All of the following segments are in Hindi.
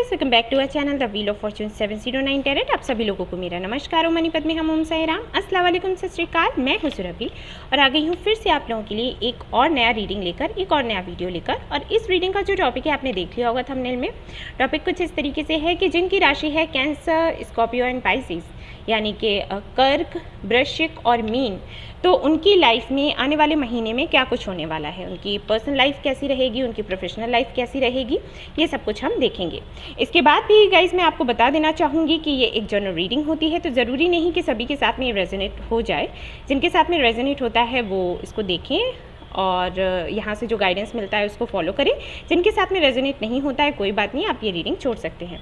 Guys, welcome back to our channel the wheel of fortune 709 tarot. आप सभी लोगों को मेरा नमस्कार। मनी पद में हम ओम साई राम। अस्सलाम वालेकुम, सत श्री अकाल। मैं हूं सुरभि और आ गई हूं फिर से आप लोगों के लिए एक और नया रीडिंग लेकर, एक और नया वीडियो लेकर। और इस रीडिंग का जो टॉपिक है आपने देख लिया होगा थंबनेल में। टॉपिक कुछ इस तरीके से है कि जिनकी राशि है कैंसर, स्कॉर्पियो एंड पाइसिस, यानी कि कर्क, वृश्चिक और मीन, तो उनकी लाइफ में आने वाले महीने में क्या कुछ होने वाला है, उनकी पर्सनल लाइफ कैसी रहेगी, उनकी प्रोफेशनल लाइफ कैसी रहेगी, ये सब कुछ हम देखेंगे। इसके बाद भी गाइस मैं आपको बता देना चाहूँगी कि ये एक जनरल रीडिंग होती है, तो ज़रूरी नहीं कि सभी के साथ में रेजोनेट हो जाए। जिनके साथ में रेजोनेट होता है वो इसको देखें और यहाँ से जो गाइडेंस मिलता है उसको फॉलो करें। जिनके साथ में रेजोनेट नहीं होता है कोई बात नहीं, आप ये रीडिंग छोड़ सकते हैं।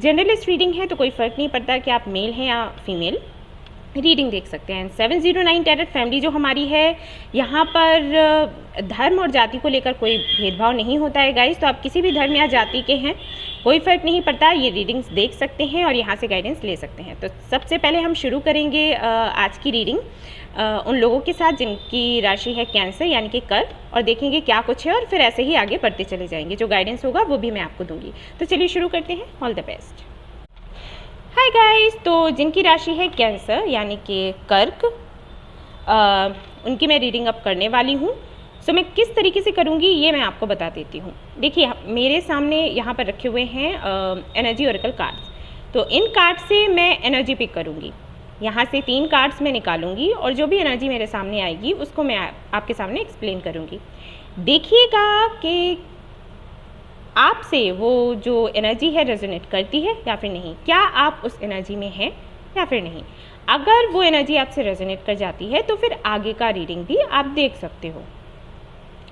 जनरलिस्ट रीडिंग है तो कोई फ़र्क नहीं पड़ता कि आप मेल हैं या फीमेल, रीडिंग देख सकते हैं। 709 टैरेट फैमिली जो हमारी है, यहाँ पर धर्म और जाति को लेकर कोई भेदभाव नहीं होता है गाइस। तो आप किसी भी धर्म या जाति के हैं, कोई फ़र्क नहीं पड़ता, ये रीडिंग्स देख सकते हैं और यहाँ से गाइडेंस ले सकते हैं। तो सबसे पहले हम शुरू करेंगे आज की रीडिंग उन लोगों के साथ जिनकी राशि है कैंसर यानी कि कर्क, और देखेंगे क्या कुछ है और फिर ऐसे ही आगे बढ़ते चले जाएंगे। जो गाइडेंस होगा वो भी मैं आपको दूंगी। तो चलिए शुरू करते हैं। All the best. Hi guys, तो जिनकी राशि है कैंसर यानी कि कर्क, उनकी मैं रीडिंग अब करने वाली हूँ। सो मैं किस तरीके से करूँगी ये मैं आपको बता देती हूँ। देखिए मेरे सामने यहाँ पर रखे हुए हैं एनर्जी ओरेकल कार्ड्स। तो इन कार्ड से मैं एनर्जी पिक करूँगी। यहाँ से 3 कार्ड्स मैं निकालूंगी और जो भी एनर्जी मेरे सामने आएगी उसको मैं आपके सामने एक्सप्लेन करूँगी। देखिएगा कि आपसे वो जो एनर्जी है रेजोनेट करती है या फिर नहीं, क्या आप उस एनर्जी में हैं या फिर नहीं। अगर वो एनर्जी आपसे रेजोनेट कर जाती है तो फिर आगे का रीडिंग भी आप देख सकते हो,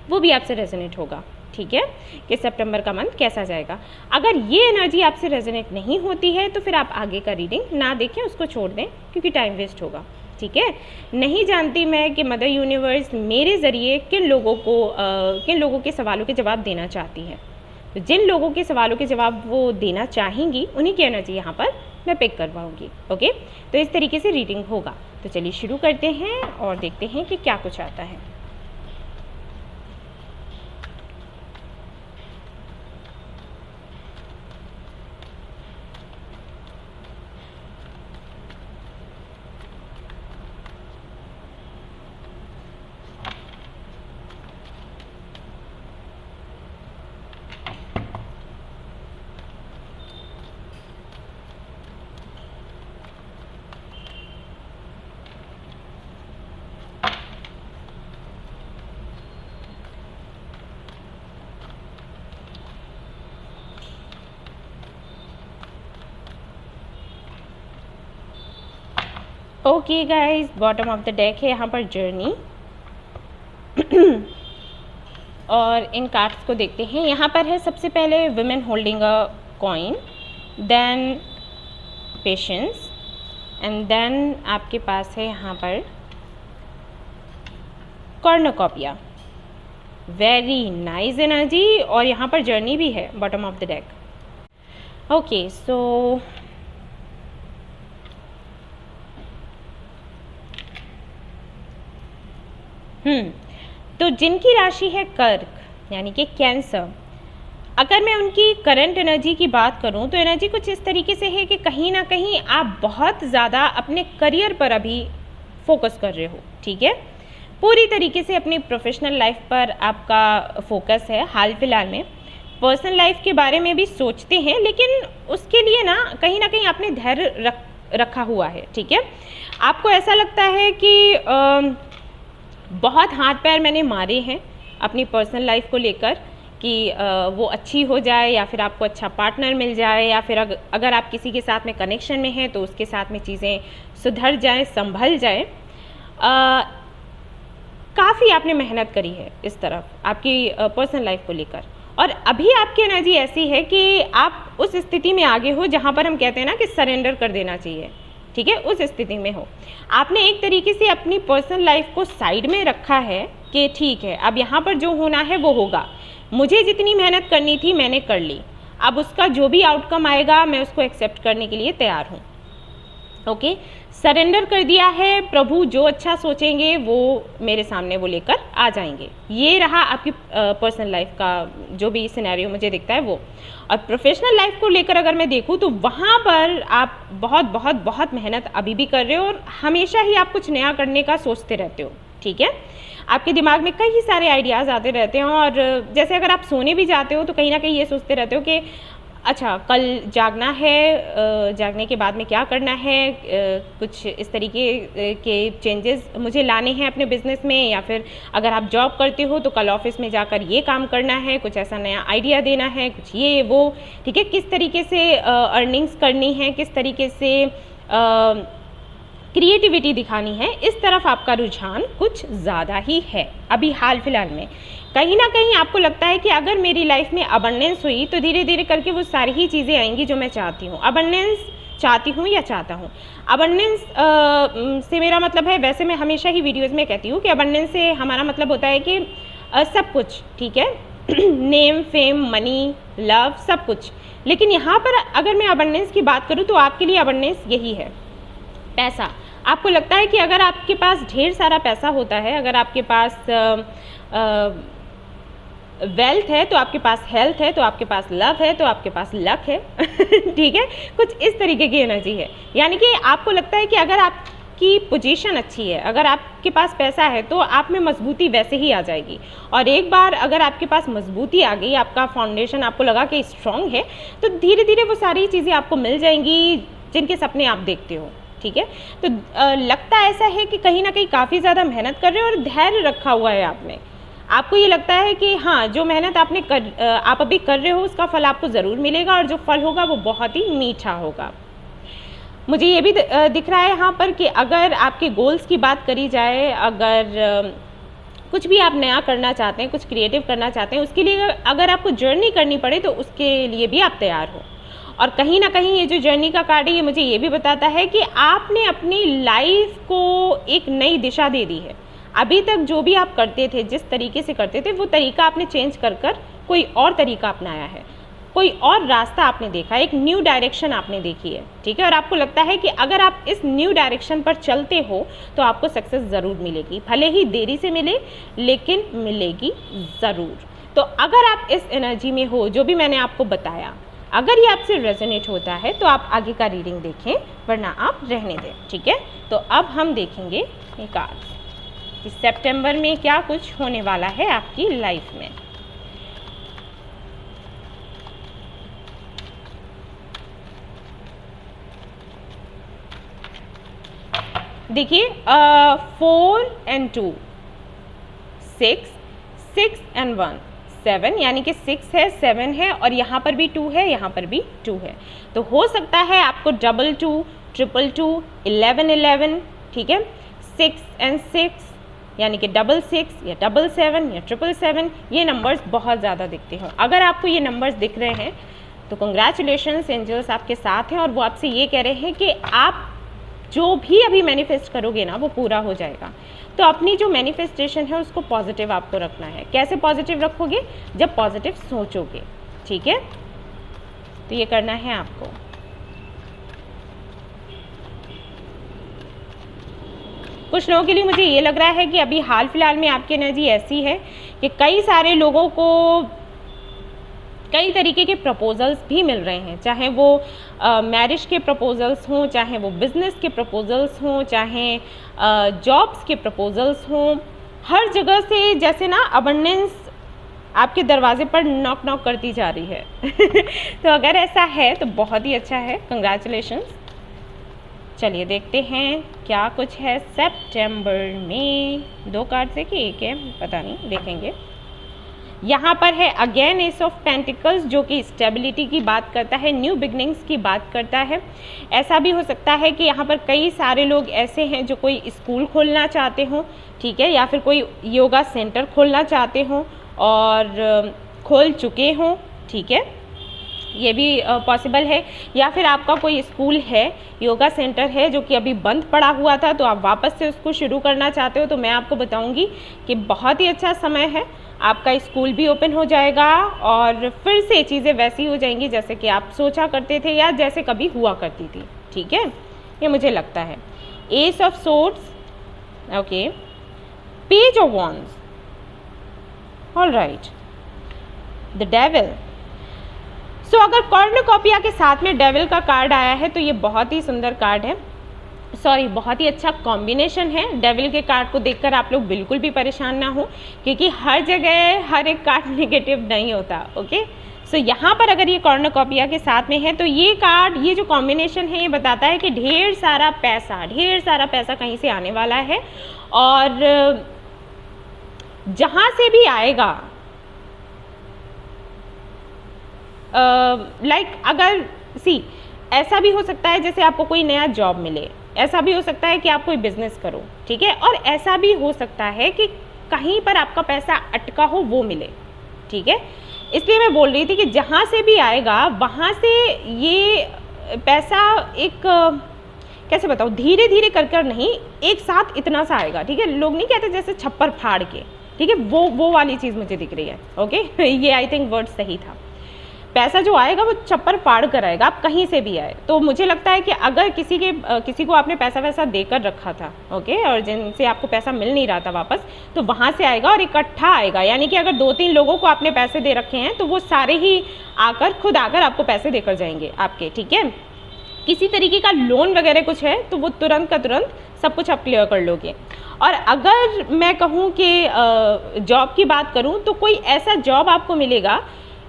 वो भी आपसे रेजोनेट होगा। ठीक है, कि सितंबर का मंथ कैसा जाएगा। अगर ये एनर्जी आपसे रेजोनेट नहीं होती है तो फिर आप आगे का रीडिंग ना देखें, उसको छोड़ दें, क्योंकि टाइम वेस्ट होगा। ठीक है, नहीं जानती मैं कि मदर यूनिवर्स मेरे ज़रिए किन लोगों के सवालों के जवाब देना चाहती है। तो जिन लोगों के सवालों के जवाब वो देना चाहेंगी उन्हीं की एनर्जी यहाँ पर मैं पिक करवाऊँगी। ओके, तो इस तरीके से रीडिंग होगा। तो चलिए शुरू करते हैं और देखते हैं कि क्या कुछ आता है। Okay guys, bottom of the deck है यहाँ पर जर्नी। और इन कार्ड्स को देखते हैं। यहाँ पर है सबसे पहले women holding a coin, then patience, and then आपके पास है यहाँ पर कॉर्नुकॉपिया। Very nice energy. और यहाँ पर जर्नी भी है bottom of the deck. Okay, so तो जिनकी राशि है कर्क यानी कि कैंसर, अगर मैं उनकी करंट एनर्जी की बात करूं तो एनर्जी कुछ इस तरीके से है कि कहीं ना कहीं आप बहुत ज़्यादा अपने करियर पर अभी फोकस कर रहे हो। ठीक है, पूरी तरीके से अपनी प्रोफेशनल लाइफ पर आपका फोकस है हाल फिलहाल में। पर्सनल लाइफ के बारे में भी सोचते हैं, लेकिन उसके लिए ना कहीं आपने धैर्य रखा हुआ है। ठीक है, आपको ऐसा लगता है कि बहुत हाथ पैर मैंने मारे हैं अपनी पर्सनल लाइफ को लेकर कि वो अच्छी हो जाए या फिर आपको अच्छा पार्टनर मिल जाए, या फिर अगर आप किसी के साथ में कनेक्शन में हैं तो उसके साथ में चीज़ें सुधर जाएं, संभल जाएं। काफ़ी आपने मेहनत करी है इस तरफ आपकी पर्सनल लाइफ को लेकर, और अभी आपकी एनर्जी ऐसी है कि आप उस स्थिति में आगे हो जहाँ पर हम कहते हैं ना कि सरेंडर कर देना चाहिए। ठीक है, उस स्थिति में हो। आपने एक तरीके से अपनी पर्सनल लाइफ को साइड में रखा है कि ठीक है, अब यहाँ पर जो होना है वो होगा, मुझे जितनी मेहनत करनी थी मैंने कर ली, अब उसका जो भी आउटकम आएगा मैं उसको एक्सेप्ट करने के लिए तैयार हूँ। ओके, सरेंडर कर दिया है, प्रभु जो अच्छा सोचेंगे वो मेरे सामने वो लेकर आ जाएंगे। ये रहा आपकी पर्सनल लाइफ का जो भी सिनेरियो मुझे दिखता है वो। और प्रोफेशनल लाइफ को लेकर अगर मैं देखूँ तो वहाँ पर आप बहुत बहुत बहुत मेहनत अभी भी कर रहे हो और हमेशा ही आप कुछ नया करने का सोचते रहते हो, ठीक है। आपके दिमाग में कई सारे आइडियाज़ आते रहते हैं और जैसे अगर आप सोने भी जाते हो तो कहीं ना कहीं ये सोचते रहते हो कि अच्छा कल जागना है, जागने के बाद में क्या करना है, कुछ इस तरीके के चेंजेस मुझे लाने हैं अपने बिजनेस में, या फिर अगर आप जॉब करते हो तो कल ऑफिस में जाकर ये काम करना है, कुछ ऐसा नया आइडिया देना है, कुछ ये वो, ठीक है। किस तरीके से अर्निंग्स करनी है, किस तरीके से क्रिएटिविटी दिखानी है, इस तरफ आपका रुझान कुछ ज़्यादा ही है अभी हाल फिलहाल में। कहीं ना कहीं आपको लगता है कि अगर मेरी लाइफ में अबंडेंस हुई तो धीरे धीरे करके वो सारी ही चीज़ें आएंगी जो मैं चाहती हूँ। अबंडेंस चाहती हूँ या चाहता हूँ। अबंडेंस से मेरा मतलब है, वैसे मैं हमेशा ही वीडियोज़ में कहती हूँ कि अबंडेंस से हमारा मतलब होता है कि सब कुछ, ठीक है, नेम, फेम, मनी, लव, सब कुछ। लेकिन यहाँ पर अगर मैं अबंडेंस की बात करूँ तो आपके लिए अबंडेंस यही है, पैसा। आपको लगता है कि अगर आपके पास ढेर सारा पैसा होता है, अगर आपके पास वेल्थ है तो आपके पास हेल्थ है, तो आपके पास लव है, तो आपके पास लक है ठीक है, कुछ इस तरीके की एनर्जी है। यानी कि आपको लगता है कि अगर आपकी पोजीशन अच्छी है, अगर आपके पास पैसा है तो आप में मजबूती वैसे ही आ जाएगी। और एक बार अगर आपके पास मजबूती आ गई, आपका फाउंडेशन आपको लगा कि स्ट्रांग है, तो धीरे धीरे वो सारी चीज़ें आपको मिल जाएंगी जिनके सपने आप देखते हो, ठीक है। तो लगता ऐसा है कि कहीं ना कहीं काफ़ी ज़्यादा मेहनत कर रहे हो और धैर्य रखा हुआ है आपने। आपको ये लगता है कि हाँ, जो मेहनत आप अभी कर रहे हो उसका फल आपको ज़रूर मिलेगा और जो फल होगा वो बहुत ही मीठा होगा। मुझे ये भी दिख रहा है यहाँ पर कि अगर आपके गोल्स की बात करी जाए, अगर कुछ भी आप नया करना चाहते हैं, कुछ क्रिएटिव करना चाहते हैं, उसके लिए अगर आपको जर्नी करनी पड़े तो उसके लिए भी आप तैयार हो। और कहीं ना कहीं ये जो जर्नी का कार्ड है ये मुझे ये भी बताता है कि आपने अपनी लाइफ को एक नई दिशा दे दी है। अभी तक जो भी आप करते थे, जिस तरीके से करते थे, वो तरीका आपने चेंज कर कोई और तरीका अपनाया है, कोई और रास्ता आपने देखा, एक न्यू डायरेक्शन आपने देखी है, ठीक है। और आपको लगता है कि अगर आप इस न्यू डायरेक्शन पर चलते हो तो आपको सक्सेस ज़रूर मिलेगी, भले ही देरी से मिले लेकिन मिलेगी ज़रूर। तो अगर आप इस एनर्जी में हो, जो भी मैंने आपको बताया, अगर ये आपसे रेजोनेट होता है तो आप आगे का रीडिंग देखें, वरना आप रहने दें, ठीक है। तो अब हम देखेंगे ये कार्ड कि सितंबर में क्या कुछ होने वाला है आपकी लाइफ में। देखिए 4 and 2, 6 and 1, 7, यानी कि 6 है, 7 है और यहाँ पर भी 2 है, यहाँ पर भी 2 है। तो हो सकता है आपको 222, 222, 11, ठीक है, 6 and 6 यानी कि 66 या 77 या 777, ये नंबर्स बहुत ज़्यादा दिखते हो। अगर आपको ये नंबर्स दिख रहे हैं तो कंग्रेचुलेशंस, एंजल्स आपके साथ हैं और वो आपसे ये कह रहे हैं कि आप जो भी अभी मैनिफेस्ट करोगे ना वो पूरा हो जाएगा। तो अपनी जो मैनिफेस्टेशन है उसको पॉजिटिव आपको रखना है। कैसे पॉजिटिव रखोगे? जब पॉजिटिव सोचोगे, ठीक है। तो ये करना है आपको। कुछ लोगों के लिए मुझे ये लग रहा है कि अभी हाल फिलहाल में आपकी एनर्जी ऐसी है कि कई सारे लोगों को कई तरीके के प्रपोजल्स भी मिल रहे हैं, चाहे वो मैरिज के प्रपोजल्स हों, चाहे वो बिज़नेस के प्रपोजल्स हों, चाहे जॉब्स के प्रपोजल्स हों। हर जगह से जैसे ना अबंडेंस आपके दरवाजे पर नॉक नॉक करती जा रही है तो अगर ऐसा है तो बहुत ही अच्छा है, कंग्रेचुलेशंस। चलिए देखते हैं क्या कुछ है सितंबर में। 2 कार्ड से कि एक है पता नहीं, देखेंगे। यहाँ पर है अगेन एस ऑफ पेंटिकल्स, जो कि स्टेबिलिटी की बात करता है, न्यू बिगनिंग्स की बात करता है। ऐसा भी हो सकता है कि यहाँ पर कई सारे लोग ऐसे हैं जो कोई स्कूल खोलना चाहते हों, ठीक है, या फिर कोई योगा सेंटर खोलना चाहते हों और खोल चुके हों, ठीक है, ये भी पॉसिबल है। या फिर आपका कोई स्कूल है, योगा सेंटर है जो कि अभी बंद पड़ा हुआ था, तो आप वापस से उसको शुरू करना चाहते हो, तो मैं आपको बताऊंगी कि बहुत ही अच्छा समय है। आपका स्कूल भी ओपन हो जाएगा और फिर से चीज़ें वैसी हो जाएंगी जैसे कि आप सोचा करते थे या जैसे कभी हुआ करती थी, ठीक है, ये मुझे लगता है। Ace of swords, okay, page of wands, all right, the devil. So अगर कॉर्नुकॉपिया के साथ में डेविल का कार्ड आया है तो ये बहुत ही सुंदर कार्ड है, सॉरी बहुत ही अच्छा कॉम्बिनेशन है। डेविल के कार्ड को देखकर आप लोग बिल्कुल भी परेशान ना हो, क्योंकि हर जगह हर एक कार्ड नेगेटिव नहीं होता, ओके। सो यहाँ पर अगर ये कॉर्नुकॉपिया के साथ में है तो ये कार्ड, ये जो कॉम्बिनेशन है, ये बताता है कि ढेर सारा पैसा कहीं से आने वाला है, और जहाँ से भी आएगा, अगर ऐसा भी हो सकता है जैसे आपको कोई नया जॉब मिले, ऐसा भी हो सकता है कि आप कोई बिजनेस करो, ठीक है, और ऐसा भी हो सकता है कि कहीं पर आपका पैसा अटका हो वो मिले, ठीक है। इसलिए मैं बोल रही थी कि जहाँ से भी आएगा वहाँ से ये पैसा एक, कैसे बताऊँ, धीरे धीरे कर नहीं, एक साथ इतना सा आएगा, ठीक है। लोग नहीं कहते जैसे छप्पर फाड़ के, ठीक है, वो वाली चीज़ मुझे दिख रही है, ओके। ये आई थिंक वर्ड सही था। पैसा जो आएगा वो छप्पर फाड़ कर आएगा, आप कहीं से भी आए। तो मुझे लगता है कि अगर किसी को आपने पैसा वैसा देकर रखा था, ओके, और जिनसे आपको पैसा मिल नहीं रहा था वापस, तो वहाँ से आएगा और इकट्ठा आएगा। यानी कि अगर 2-3 लोगों को आपने पैसे दे रखे हैं तो वो सारे ही खुद आकर आपको पैसे देकर जाएंगे आपके, ठीक है। किसी तरीके का लोन वगैरह कुछ है तो वो तुरंत का तुरंत सब कुछ आप क्लियर कर लोगे। और अगर मैं कहूँ कि जॉब की बात करूँ तो कोई ऐसा जॉब आपको मिलेगा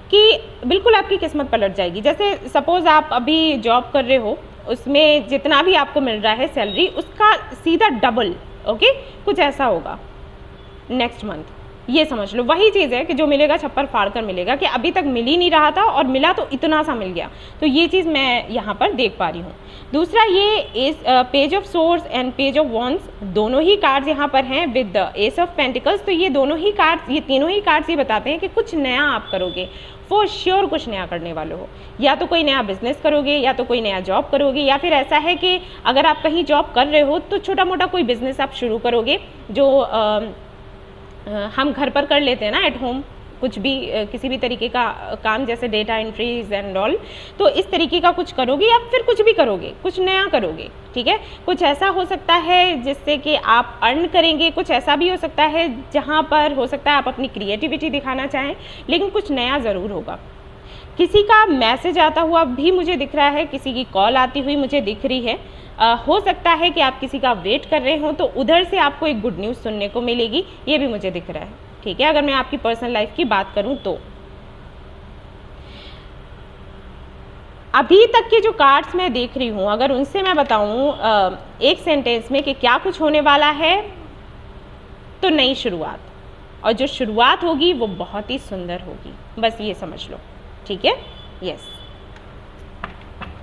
कि बिल्कुल आपकी किस्मत पलट जाएगी। जैसे सपोज़ आप अभी जॉब कर रहे हो, उसमें जितना भी आपको मिल रहा है सैलरी, उसका सीधा डबल, ओके, कुछ ऐसा होगा नेक्स्ट मंथ। ये समझ लो, वही चीज़ है कि जो मिलेगा छप्पर फाड़ कर मिलेगा, कि अभी तक मिल ही नहीं रहा था और मिला तो इतना सा मिल गया। तो ये चीज़ मैं यहाँ पर देख पा रही हूँ। दूसरा, ये page of swords and page of wands, दोनों ही कार्ड्स यहाँ पर हैं with the S of pentacles. तो ये दोनों ही कार्ड्स, ये तीनों ही कार्ड्स ये बताते हैं कि कुछ नया आप करोगे, फॉर श्योर कुछ नया करने वाले हो। या तो कोई नया बिजनेस करोगे, या तो कोई नया जॉब करोगे, या फिर ऐसा है कि अगर आप कहीं जॉब कर रहे हो तो छोटा मोटा कोई बिजनेस आप शुरू करोगे, जो हम घर पर कर लेते हैं ना, एट होम, कुछ भी किसी भी तरीके का काम, जैसे डेटा एंट्रीज एंड ऑल। तो इस तरीके का कुछ करोगे, या फिर कुछ भी करोगे, कुछ नया करोगे, ठीक है। कुछ ऐसा हो सकता है जिससे कि आप अर्न करेंगे, कुछ ऐसा भी हो सकता है जहाँ पर हो सकता है आप अपनी क्रिएटिविटी दिखाना चाहें, लेकिन कुछ नया ज़रूर होगा। किसी का मैसेज आता हुआ भी मुझे दिख रहा है, किसी की कॉल आती हुई मुझे दिख रही है। हो सकता है कि आप किसी का वेट कर रहे हो, तो उधर से आपको एक गुड न्यूज़ सुनने को मिलेगी, ये भी मुझे दिख रहा है, ठीक है। अगर मैं आपकी पर्सनल लाइफ की बात करूं तो अभी तक के जो कार्ड्स मैं देख रही हूं, अगर उनसे मैं बताऊं एक सेंटेंस में कि क्या कुछ होने वाला है, तो नई शुरुआत, और जो शुरुआत होगी वो बहुत ही सुंदर होगी, बस ये समझ लो, ठीक है। यस,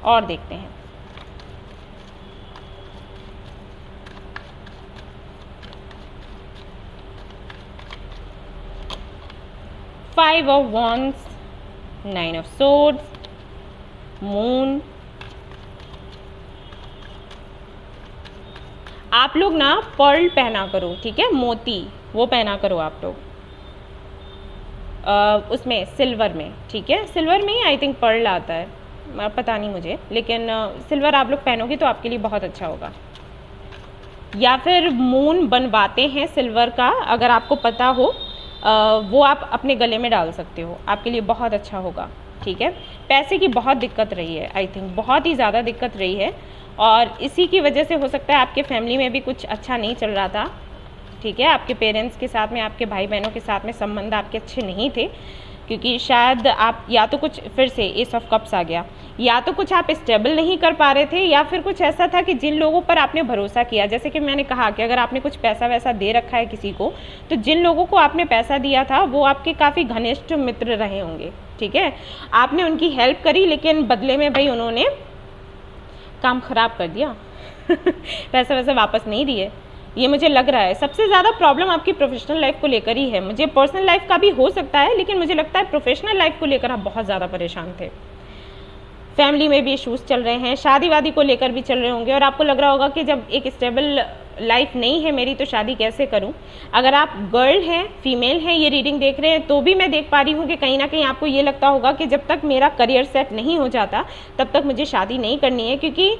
और देखते हैं। Five of wands, nine of swords, moon. आप लोग ना पर्ल पहना करो, ठीक है, मोती वो पहना करो आप लोग, उसमें सिल्वर में, ठीक है। सिल्वर में ही आई थिंक पर्ल आता है, पता नहीं मुझे, लेकिन सिल्वर आप लोग पहनोगे तो आपके लिए बहुत अच्छा होगा। या फिर मून बनवाते हैं सिल्वर का, अगर आपको पता हो, वो आप अपने गले में डाल सकते हो, आपके लिए बहुत अच्छा होगा, ठीक है। पैसे की बहुत दिक्कत रही है, आई थिंक बहुत ही ज़्यादा दिक्कत रही है, और इसी की वजह से हो सकता है आपके फैमिली में भी कुछ अच्छा नहीं चल रहा था, ठीक है। आपके पेरेंट्स के साथ में, आपके भाई बहनों के साथ में संबंध आपके अच्छे नहीं थे, क्योंकि शायद आप या तो कुछ, फिर से एस ऑफ कप्स आ गया, या तो कुछ आप स्टेबल नहीं कर पा रहे थे, या फिर कुछ ऐसा था कि जिन लोगों पर आपने भरोसा किया, जैसे कि मैंने कहा कि अगर आपने कुछ पैसा वैसा दे रखा है किसी को, तो जिन लोगों को आपने पैसा दिया था वो आपके काफ़ी घनिष्ठ मित्र रहे होंगे, ठीक है। आपने उनकी हेल्प करी, लेकिन बदले में भाई उन्होंने काम खराब कर दिया पैसा वैसा वापस नहीं दिए, ये मुझे लग रहा है। सबसे ज़्यादा प्रॉब्लम आपकी प्रोफेशनल लाइफ को लेकर ही है। मुझे पर्सनल लाइफ का भी हो सकता है, लेकिन मुझे लगता है प्रोफेशनल लाइफ को लेकर आप बहुत ज़्यादा परेशान थे। फैमिली में भी इश्यूज़ चल रहे हैं, शादी वादी को लेकर भी चल रहे होंगे, और आपको लग रहा होगा कि जब एक स्टेबल लाइफ नहीं है मेरी तो शादी कैसे करूं। अगर आप गर्ल हैं, फीमेल हैं, ये रीडिंग देख रहे हैं, तो भी मैं देख पा रही हूँ कि कहीं ना कहीं आपको ये लगता होगा कि जब तक मेरा करियर सेट नहीं हो जाता तब तक मुझे शादी नहीं करनी है, क्योंकि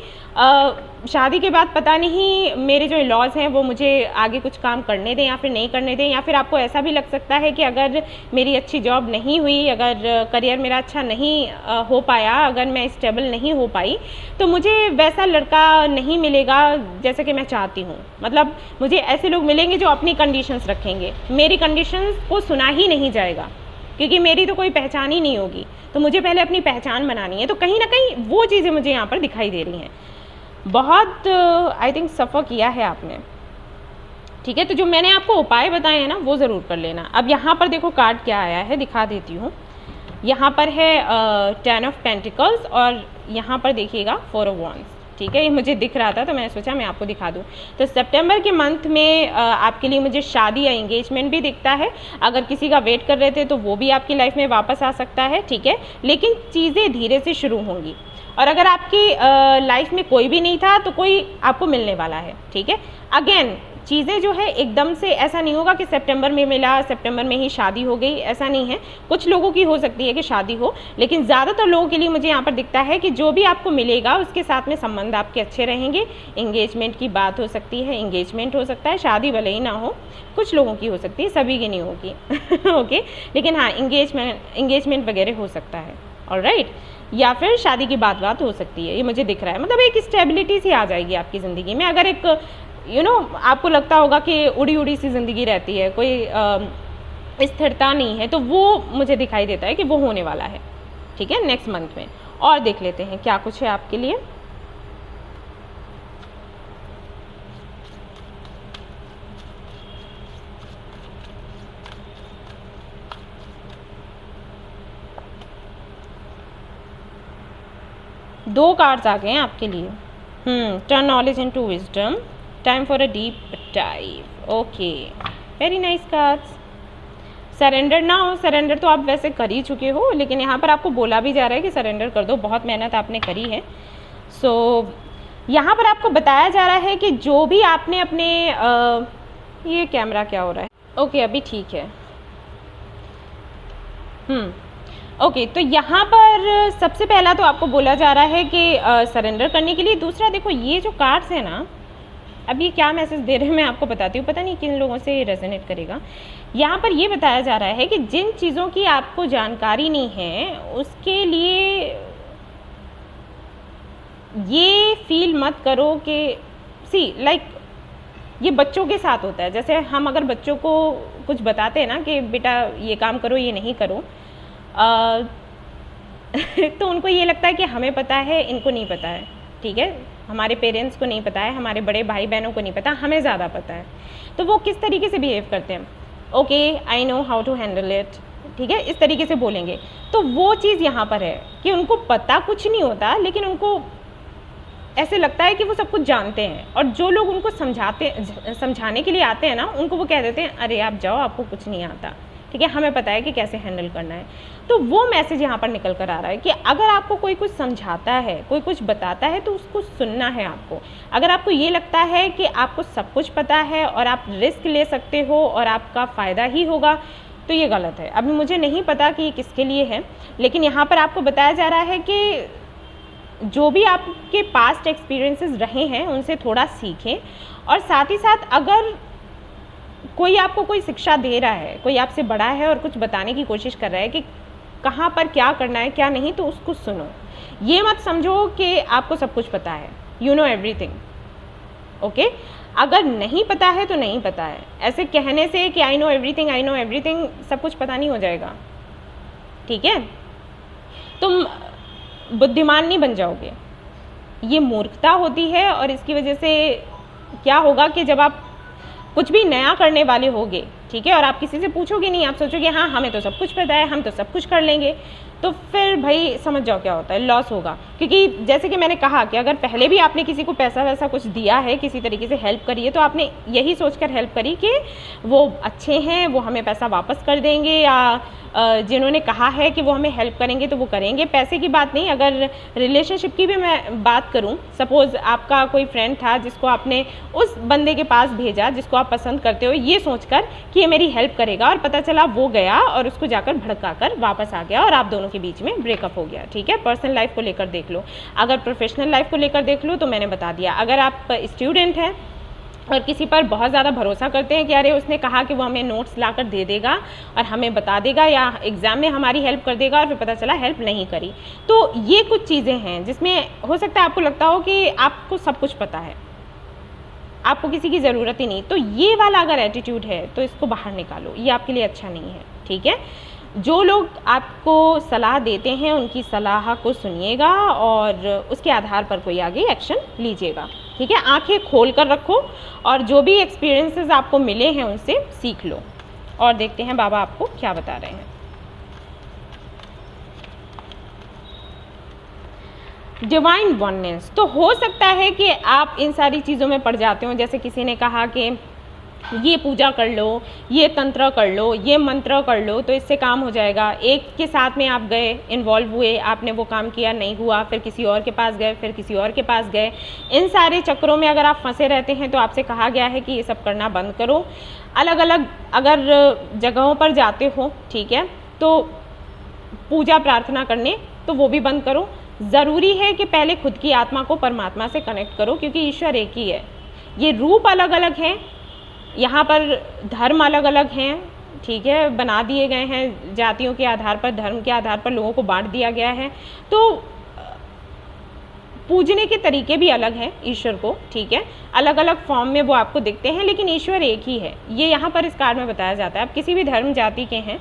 शादी के बाद पता नहीं मेरे जो लॉज हैं वो मुझे आगे कुछ काम करने दें या फिर नहीं करने दें। या फिर आपको ऐसा भी लग सकता है कि अगर मेरी अच्छी जॉब नहीं हुई, अगर करियर मेरा अच्छा नहीं हो पाया, अगर मैं स्टेबल नहीं हो पाई, तो मुझे वैसा लड़का नहीं मिलेगा जैसे कि मैं चाहती हूँ। मतलब मुझे ऐसे लोग मिलेंगे जो अपनी कंडीशंस रखेंगे, मेरी कंडीशंस को सुना ही नहीं जाएगा, क्योंकि मेरी तो कोई पहचान ही नहीं होगी। तो मुझे पहले अपनी पहचान बनानी है। तो कहीं ना कहीं वो चीज़ें मुझे यहाँ पर दिखाई दे रही हैं। बहुत आई थिंक सफ़र किया है आपने, ठीक है। तो जो मैंने आपको उपाय बताए हैं ना वो ज़रूर कर लेना। अब यहाँ पर देखो कार्ड क्या आया है, दिखा देती हूँ। यहाँ पर है 10 ऑफ पेंटिकल्स और यहाँ पर देखिएगा 4 ऑफ वॉन्ड्स, ठीक है। ये मुझे दिख रहा था तो मैंने सोचा मैं आपको दिखा दूँ। तो सितंबर के मंथ में आपके लिए मुझे शादी या एंगेजमेंट भी दिखता है। अगर किसी का वेट कर रहे थे तो वो भी आपकी लाइफ में वापस आ सकता है, ठीक है। लेकिन चीज़ें धीरे से शुरू होंगी। और अगर आपकी लाइफ में कोई भी नहीं था तो कोई आपको मिलने वाला है, ठीक है। अगेन चीज़ें जो है एकदम से ऐसा नहीं होगा कि सितंबर में मिला, सितंबर में ही शादी हो गई, ऐसा नहीं है। कुछ लोगों की हो सकती है कि शादी हो, लेकिन ज़्यादातर लोगों के लिए मुझे यहाँ पर दिखता है कि जो भी आपको मिलेगा उसके साथ में संबंध आपके अच्छे रहेंगे। एंगेजमेंट की बात हो सकती है, एंगेजमेंट हो सकता है, शादी भले ही ना हो, कुछ लोगों की हो सकती है, सभी की नहीं होगी ओके। लेकिन हाँ, एंगेजमेंट वगैरह हो सकता है, ऑलराइट। या फिर शादी की बात हो सकती है, ये मुझे दिख रहा है। मतलब एक स्टेबिलिटी सी आ जाएगी आपकी ज़िंदगी में। अगर एक आपको लगता होगा कि उड़ी उड़ी सी ज़िंदगी रहती है, कोई स्थिरता नहीं है, तो वो मुझे दिखाई देता है कि वो होने वाला है, ठीक है, नेक्स्ट मंथ में। और देख लेते हैं क्या कुछ है आपके लिए। दो कार्ड्स आ गए हैं आपके लिए। Turn knowledge into wisdom, time for a deep dive. Okay, very nice cards. Surrender ना हो, सरेंडर तो आप वैसे कर ही चुके हो, लेकिन यहाँ पर आपको बोला भी जा रहा है कि सरेंडर कर दो, बहुत मेहनत आपने करी है। सो यहाँ पर आपको बताया जा रहा है कि जो भी आपने अपने ये कैमरा क्या हो रहा है, ओके अभी ठीक है। ओके, तो यहाँ पर सबसे पहला तो आपको बोला जा रहा है कि सरेंडर करने के लिए। दूसरा देखो, ये जो कार्ड्स है ना, अब ये क्या मैसेज दे रहे हैं मैं आपको बताती हूँ, पता नहीं किन लोगों से रेजोनेट करेगा। यहाँ पर ये बताया जा रहा है कि जिन चीज़ों की आपको जानकारी नहीं है उसके लिए ये फील मत करो कि लाइक ये बच्चों के साथ होता है। जैसे हम अगर बच्चों को कुछ बताते हैं ना कि बेटा ये काम करो, ये नहीं करो, तो उनको ये लगता है कि हमें पता है, इनको नहीं पता है, ठीक है। हमारे पेरेंट्स को नहीं पता है, हमारे बड़े भाई बहनों को नहीं पता, हमें ज़्यादा पता है। तो वो किस तरीके से बिहेव करते हैं, okay I know how to handle it, ठीक है, इस तरीके से बोलेंगे। तो वो चीज़ यहाँ पर है कि उनको पता कुछ नहीं होता, लेकिन उनको ऐसे लगता है कि वो सब कुछ जानते हैं। और जो लोग उनको समझाने के लिए आते हैं ना, उनको वो कह देते हैं अरे आप जाओ, आपको कुछ नहीं आता, ठीक है, हमें पता है कि कैसे हैंडल करना है। तो वो मैसेज यहाँ पर निकल कर आ रहा है कि अगर आपको कोई कुछ समझाता है, कोई कुछ बताता है, तो उसको सुनना है आपको। अगर आपको ये लगता है कि आपको सब कुछ पता है और आप रिस्क ले सकते हो और आपका फ़ायदा ही होगा, तो ये गलत है। अभी मुझे नहीं पता कि ये किसके लिए है, लेकिन यहाँ पर आपको बताया जा रहा है कि जो भी आपके पास्ट एक्सपीरियंसेस रहे हैं उनसे थोड़ा सीखें। और साथ ही साथ अगर कोई आपको कोई शिक्षा दे रहा है, कोई आपसे बड़ा है और कुछ बताने की कोशिश कर रहा है कि कहाँ पर क्या करना है क्या नहीं, तो उसको सुनो। ये मत समझो कि आपको सब कुछ पता है, यू नो एवरीथिंग, ओके। अगर नहीं पता है तो नहीं पता है। ऐसे कहने से कि आई नो एवरीथिंग सब कुछ पता नहीं हो जाएगा, ठीक है। तुम बुद्धिमान नहीं बन जाओगे, ये मूर्खता होती है। और इसकी वजह से क्या होगा कि जब आप कुछ भी नया करने वाले होगे, ठीक है, और आप किसी से पूछोगे नहीं, आप सोचोगे हाँ हमें तो सब कुछ पता है, हम तो सब कुछ कर लेंगे, तो फिर भाई समझ जाओ क्या होता है, लॉस होगा। क्योंकि जैसे कि मैंने कहा कि अगर पहले भी आपने किसी को पैसा वैसा कुछ दिया है, किसी तरीके से हेल्प करी है, तो आपने यही सोचकर हेल्प करी कि वो अच्छे हैं, वो हमें पैसा वापस कर देंगे, या जिन्होंने कहा है कि वो हमें हेल्प करेंगे तो वो करेंगे। पैसे की बात नहीं, अगर रिलेशनशिप की भी मैं बात करूं, सपोज़ आपका कोई फ्रेंड था जिसको आपने उस बंदे के पास भेजा जिसको आप पसंद करते हो, ये सोचकर कि ये मेरी हेल्प करेगा, और पता चला वो गया और उसको जाकर भड़का कर वापस आ गया और आप दोनों के बीच में ब्रेकअप हो गया। ठीक है, पर्सनल लाइफ को लेकर देख लो। अगर प्रोफेशनल लाइफ को लेकर देख लो तो मैंने बता दिया। अगर आप स्टूडेंट हैं और किसी पर बहुत ज़्यादा भरोसा करते हैं कि अरे उसने कहा कि वो हमें नोट्स लाकर दे देगा और हमें बता देगा या एग्ज़ाम में हमारी हेल्प कर देगा, और फिर पता चला हेल्प नहीं करी, तो ये कुछ चीज़ें हैं जिसमें हो सकता है आपको लगता हो कि आपको सब कुछ पता है, आपको किसी की ज़रूरत ही नहीं। तो ये वाला अगर एटीट्यूड है तो इसको बाहर निकालो, ये आपके लिए अच्छा नहीं है। ठीक है, जो लोग आपको सलाह देते हैं उनकी सलाह को सुनिएगा और उसके आधार पर कोई आगे एक्शन लीजिएगा। ठीक है, आंखें खोल कर रखो और जो भी एक्सपीरियंसेस आपको मिले हैं उनसे सीख लो। और देखते हैं बाबा आपको क्या बता रहे हैं। डिवाइन वननेस, तो हो सकता है कि आप इन सारी चीज़ों में पड़ जाते हो। जैसे किसी ने कहा कि ये पूजा कर लो, ये तंत्र कर लो, ये मंत्र कर लो तो इससे काम हो जाएगा। एक के साथ में आप गए, इन्वॉल्व हुए, आपने वो काम किया, नहीं हुआ, फिर किसी और के पास गए, फिर किसी और के पास गए। इन सारे चक्रों में अगर आप फंसे रहते हैं तो आपसे कहा गया है कि ये सब करना बंद करो। अलग अलग अगर जगहों पर जाते हो, ठीक है, तो पूजा प्रार्थना करने तो वो भी बंद करो। ज़रूरी है कि पहले खुद की आत्मा को परमात्मा से कनेक्ट करो, क्योंकि ईश्वर एक ही है। ये रूप अलग अलग हैं, यहाँ पर धर्म अलग अलग हैं, ठीक है, बना दिए गए हैं जातियों के आधार पर, धर्म के आधार पर लोगों को बांट दिया गया है। तो पूजने के तरीके भी अलग हैं ईश्वर को, ठीक है, अलग अलग फॉर्म में वो आपको दिखते हैं, लेकिन ईश्वर एक ही है। ये यहाँ पर इस कार्ड में बताया जाता है। आप किसी भी धर्म जाति के हैं,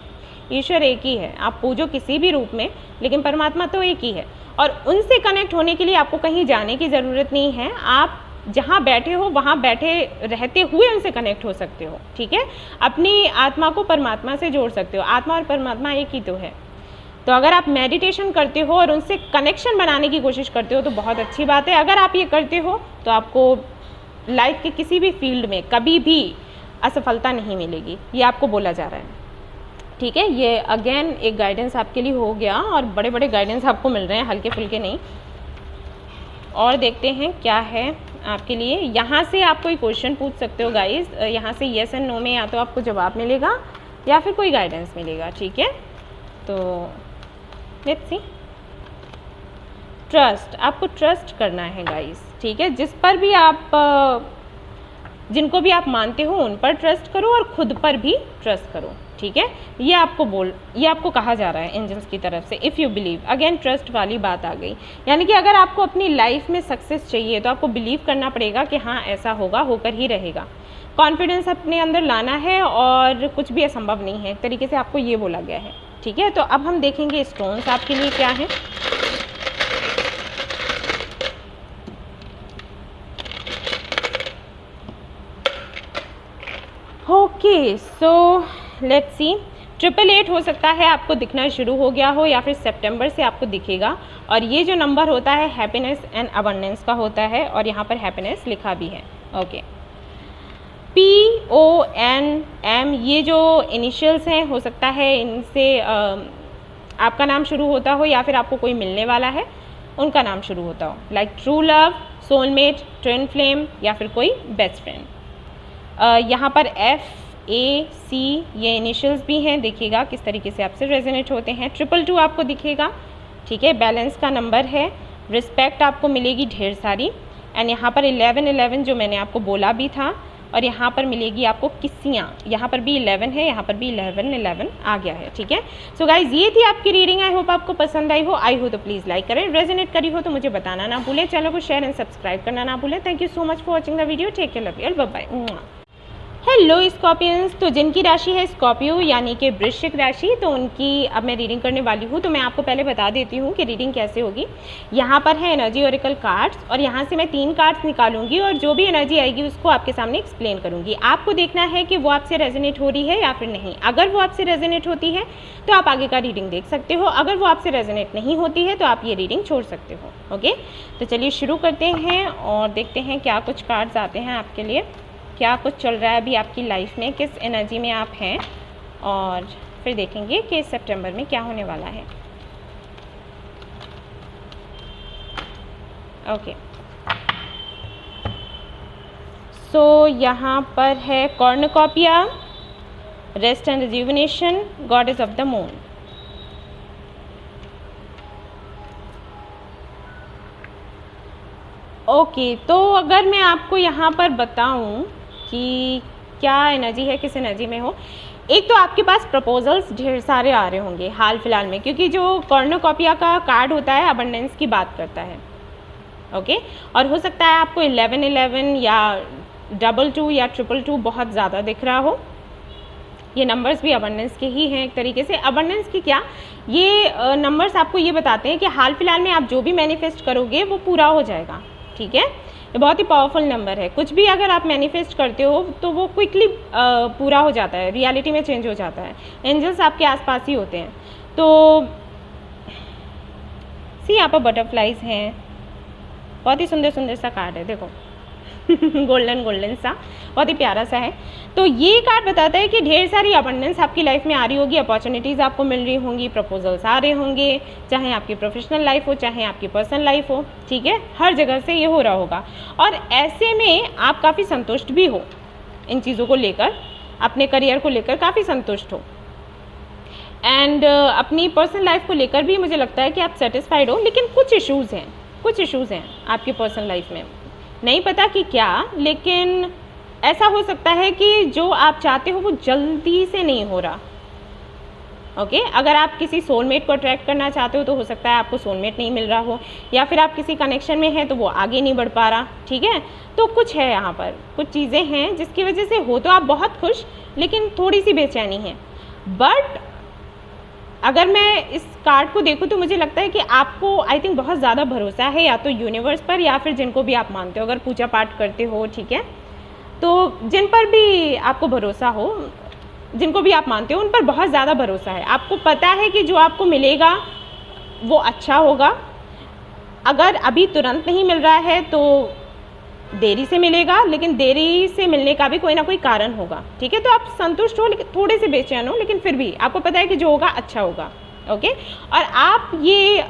ईश्वर एक ही है। आप पूजो किसी भी रूप में, लेकिन परमात्मा तो एक ही है। और उनसे कनेक्ट होने के लिए आपको कहीं जाने की ज़रूरत नहीं है। आप जहाँ बैठे हो वहाँ बैठे रहते हुए उनसे कनेक्ट हो सकते हो। ठीक है, अपनी आत्मा को परमात्मा से जोड़ सकते हो। आत्मा और परमात्मा एक ही तो है। तो अगर आप मेडिटेशन करते हो और उनसे कनेक्शन बनाने की कोशिश करते हो तो बहुत अच्छी बात है। अगर आप ये करते हो तो आपको लाइफ के किसी भी फील्ड में कभी भी असफलता नहीं मिलेगी, ये आपको बोला जा रहा है। ठीक है, ये अगेन एक गाइडेंस आपके लिए हो गया, और बड़े बड़े गाइडेंस आपको मिल रहे हैं, हल्के फुल्के नहीं। और देखते हैं क्या है आपके लिए। यहाँ से आप कोई क्वेश्चन पूछ सकते हो गाइस। यहाँ से येस एंड नो में या तो आपको जवाब मिलेगा या फिर कोई गाइडेंस मिलेगा। ठीक है, तो लेट्स सी। ट्रस्ट, आपको ट्रस्ट करना है गाइस। ठीक है, जिस पर भी आप जिनको भी आप मानते हो उन पर ट्रस्ट करो और खुद पर भी ट्रस्ट करो। ठीक है, ये आपको कहा जा रहा है एंजल्स की तरफ से। If you believe, again trust वाली बात आ गई। यानी कि अगर आपको अपनी लाइफ में सक्सेस चाहिए तो आपको बिलीव करना पड़ेगा कि हाँ ऐसा होगा, होकर ही रहेगा। कॉन्फिडेंस अपने अंदर लाना है और कुछ भी असंभव नहीं है, एक तरीके से आपको ये बोला गया है। ठीक है, तो अब हम देखेंगे स्टोन्स आपके लिए क्या है। ओके, सो लेट्स सी। 888 हो सकता है आपको दिखना शुरू हो गया हो, या फिर सितंबर से आपको दिखेगा। और ये जो नंबर होता है हैप्पीनेस एंड अबंडेंस का होता है, और यहाँ पर हैप्पीनेस लिखा भी है। ओके, PONM, ये जो इनिशियल्स हैं, हो सकता है इनसे आपका नाम शुरू होता हो, या फिर आपको कोई मिलने वाला है उनका नाम शुरू होता हो, like true love, soulmate, twin flame, या फिर कोई बेस्ट फ्रेंड। यहाँ पर FAC ये इनिशियल्स भी हैं, देखिएगा किस तरीके से आपसे रेजोनेट होते हैं। 222 आपको दिखेगा। ठीक है, बैलेंस का नंबर है। रिस्पेक्ट आपको मिलेगी ढेर सारी। एंड यहाँ पर 1111 जो मैंने आपको बोला भी था, और यहाँ पर मिलेगी आपको किस्सियाँ। यहाँ पर भी 11 है, यहाँ पर भी 11 आ गया है। ठीक है, सो गाइज ये थी आपकी रीडिंग। आई होप आपको पसंद आई हो तो प्लीज़ लाइक करें। रेजोनेट करी हो तो मुझे बताना ना भूलें। चैनल को शेयर एंड सब्सक्राइब करना ना भूलें। Thank you so much for watching the video. Take care, love you, bye bye. Hello Scorpions, तो जिनकी राशि है स्कॉर्पियो यानी कि वृश्चिक राशि, तो उनकी अब मैं रीडिंग करने वाली हूँ। तो मैं आपको पहले बता देती हूँ कि रीडिंग कैसे होगी। यहाँ पर है एनर्जी ओरेकल कार्ड्स और यहाँ से मैं 3 कार्ड्स निकालूंगी और जो भी एनर्जी आएगी उसको आपके सामने एक्सप्लेन करूँगी। आपको देखना है कि वो आपसे रेजोनेट हो रही है या फिर नहीं। अगर वो आपसे रेजोनेट होती है तो आप आगे का रीडिंग देख सकते हो, अगर वो आपसे रेजोनेट नहीं होती है तो आप ये रीडिंग छोड़ सकते हो। ओके, तो चलिए शुरू करते हैं और देखते हैं क्या कुछ कार्ड्स आते हैं आपके लिए, क्या कुछ चल रहा है अभी आपकी लाइफ में, किस एनर्जी में आप हैं, और फिर देखेंगे कि सितंबर में क्या होने वाला है। ओके, सो यहाँ पर है cornucopia, rest and rejuvenation, goddess of the moon. Okay, तो अगर मैं आपको यहाँ पर बताऊँ कि क्या एनर्जी है, किस एनर्जी में हो, एक तो आपके पास प्रपोजल्स ढेर सारे आ रहे होंगे हाल फिलहाल में, क्योंकि जो कॉर्नुकोपिया का कार्ड होता है अबंडेंस की बात करता है। ओके, और हो सकता है आपको 1111 या 22 या 222 बहुत ज़्यादा दिख रहा हो। ये नंबर्स भी अबंडेंस के ही हैं एक तरीके से। अबंडेंस की क्या, ये नंबर्स आपको ये बताते हैं कि हाल फिलहाल में आप जो भी मैनिफेस्ट करोगे वो पूरा हो जाएगा। ठीक है, ये बहुत ही पावरफुल नंबर है। कुछ भी अगर आप मैनिफेस्ट करते हो तो वो क्विकली पूरा हो जाता है, रियलिटी में चेंज हो जाता है। एंजल्स आपके आसपास ही होते हैं। तो सी, यहाँ पर बटरफ्लाइज हैं, बहुत ही सुंदर सुंदर सा कार्ड है, देखो गोल्डन गोल्डन सा, बहुत ही प्यारा सा है। तो ये कार्ड बताता है कि ढेर सारी अबंडेंस आपकी लाइफ में आ रही होगी, अपॉर्चुनिटीज़ आपको मिल रही होंगी, प्रपोजल्स आ रहे होंगे, चाहे आपकी प्रोफेशनल लाइफ हो चाहे आपकी पर्सनल लाइफ हो। ठीक है, हर जगह से ये हो रहा होगा और ऐसे में आप काफ़ी संतुष्ट भी हो इन चीज़ों को लेकर, अपने करियर को लेकर काफ़ी संतुष्ट हो, एंड अपनी पर्सनल लाइफ को लेकर भी मुझे लगता है कि आप सेटिस्फाइड हो। लेकिन कुछ इश्यूज़ हैं आपकी पर्सनल लाइफ में, नहीं पता कि क्या, लेकिन ऐसा हो सकता है कि जो आप चाहते हो वो जल्दी से नहीं हो रहा। ओके, अगर आप किसी सोलमेट को अट्रैक्ट करना चाहते हो तो हो सकता है आपको सोलमेट नहीं मिल रहा हो, या फिर आप किसी कनेक्शन में हैं तो वो आगे नहीं बढ़ पा रहा। ठीक है, तो कुछ है यहाँ पर, कुछ चीज़ें हैं जिसकी वजह से हो तो आप बहुत खुश, लेकिन थोड़ी सी बेचैनी है। बट अगर मैं इस कार्ड को देखूं तो मुझे लगता है कि आपको आई थिंक बहुत ज़्यादा भरोसा है या तो यूनिवर्स पर या फिर जिनको भी आप मानते हो, अगर पूजा पाठ करते हो, ठीक है, तो जिन पर भी आपको भरोसा हो, जिनको भी आप मानते हो, उन पर बहुत ज़्यादा भरोसा है। आपको पता है कि जो आपको मिलेगा वो अच्छा होगा। अगर अभी तुरंत नहीं मिल रहा है तो देरी से मिलेगा, लेकिन देरी से मिलने का भी कोई ना कोई कारण होगा। ठीक है, तो आप संतुष्ट हो, लेकिन थोड़े से बेचैन हो, लेकिन फिर भी आपको पता है कि जो होगा अच्छा होगा। ओके, और आप ये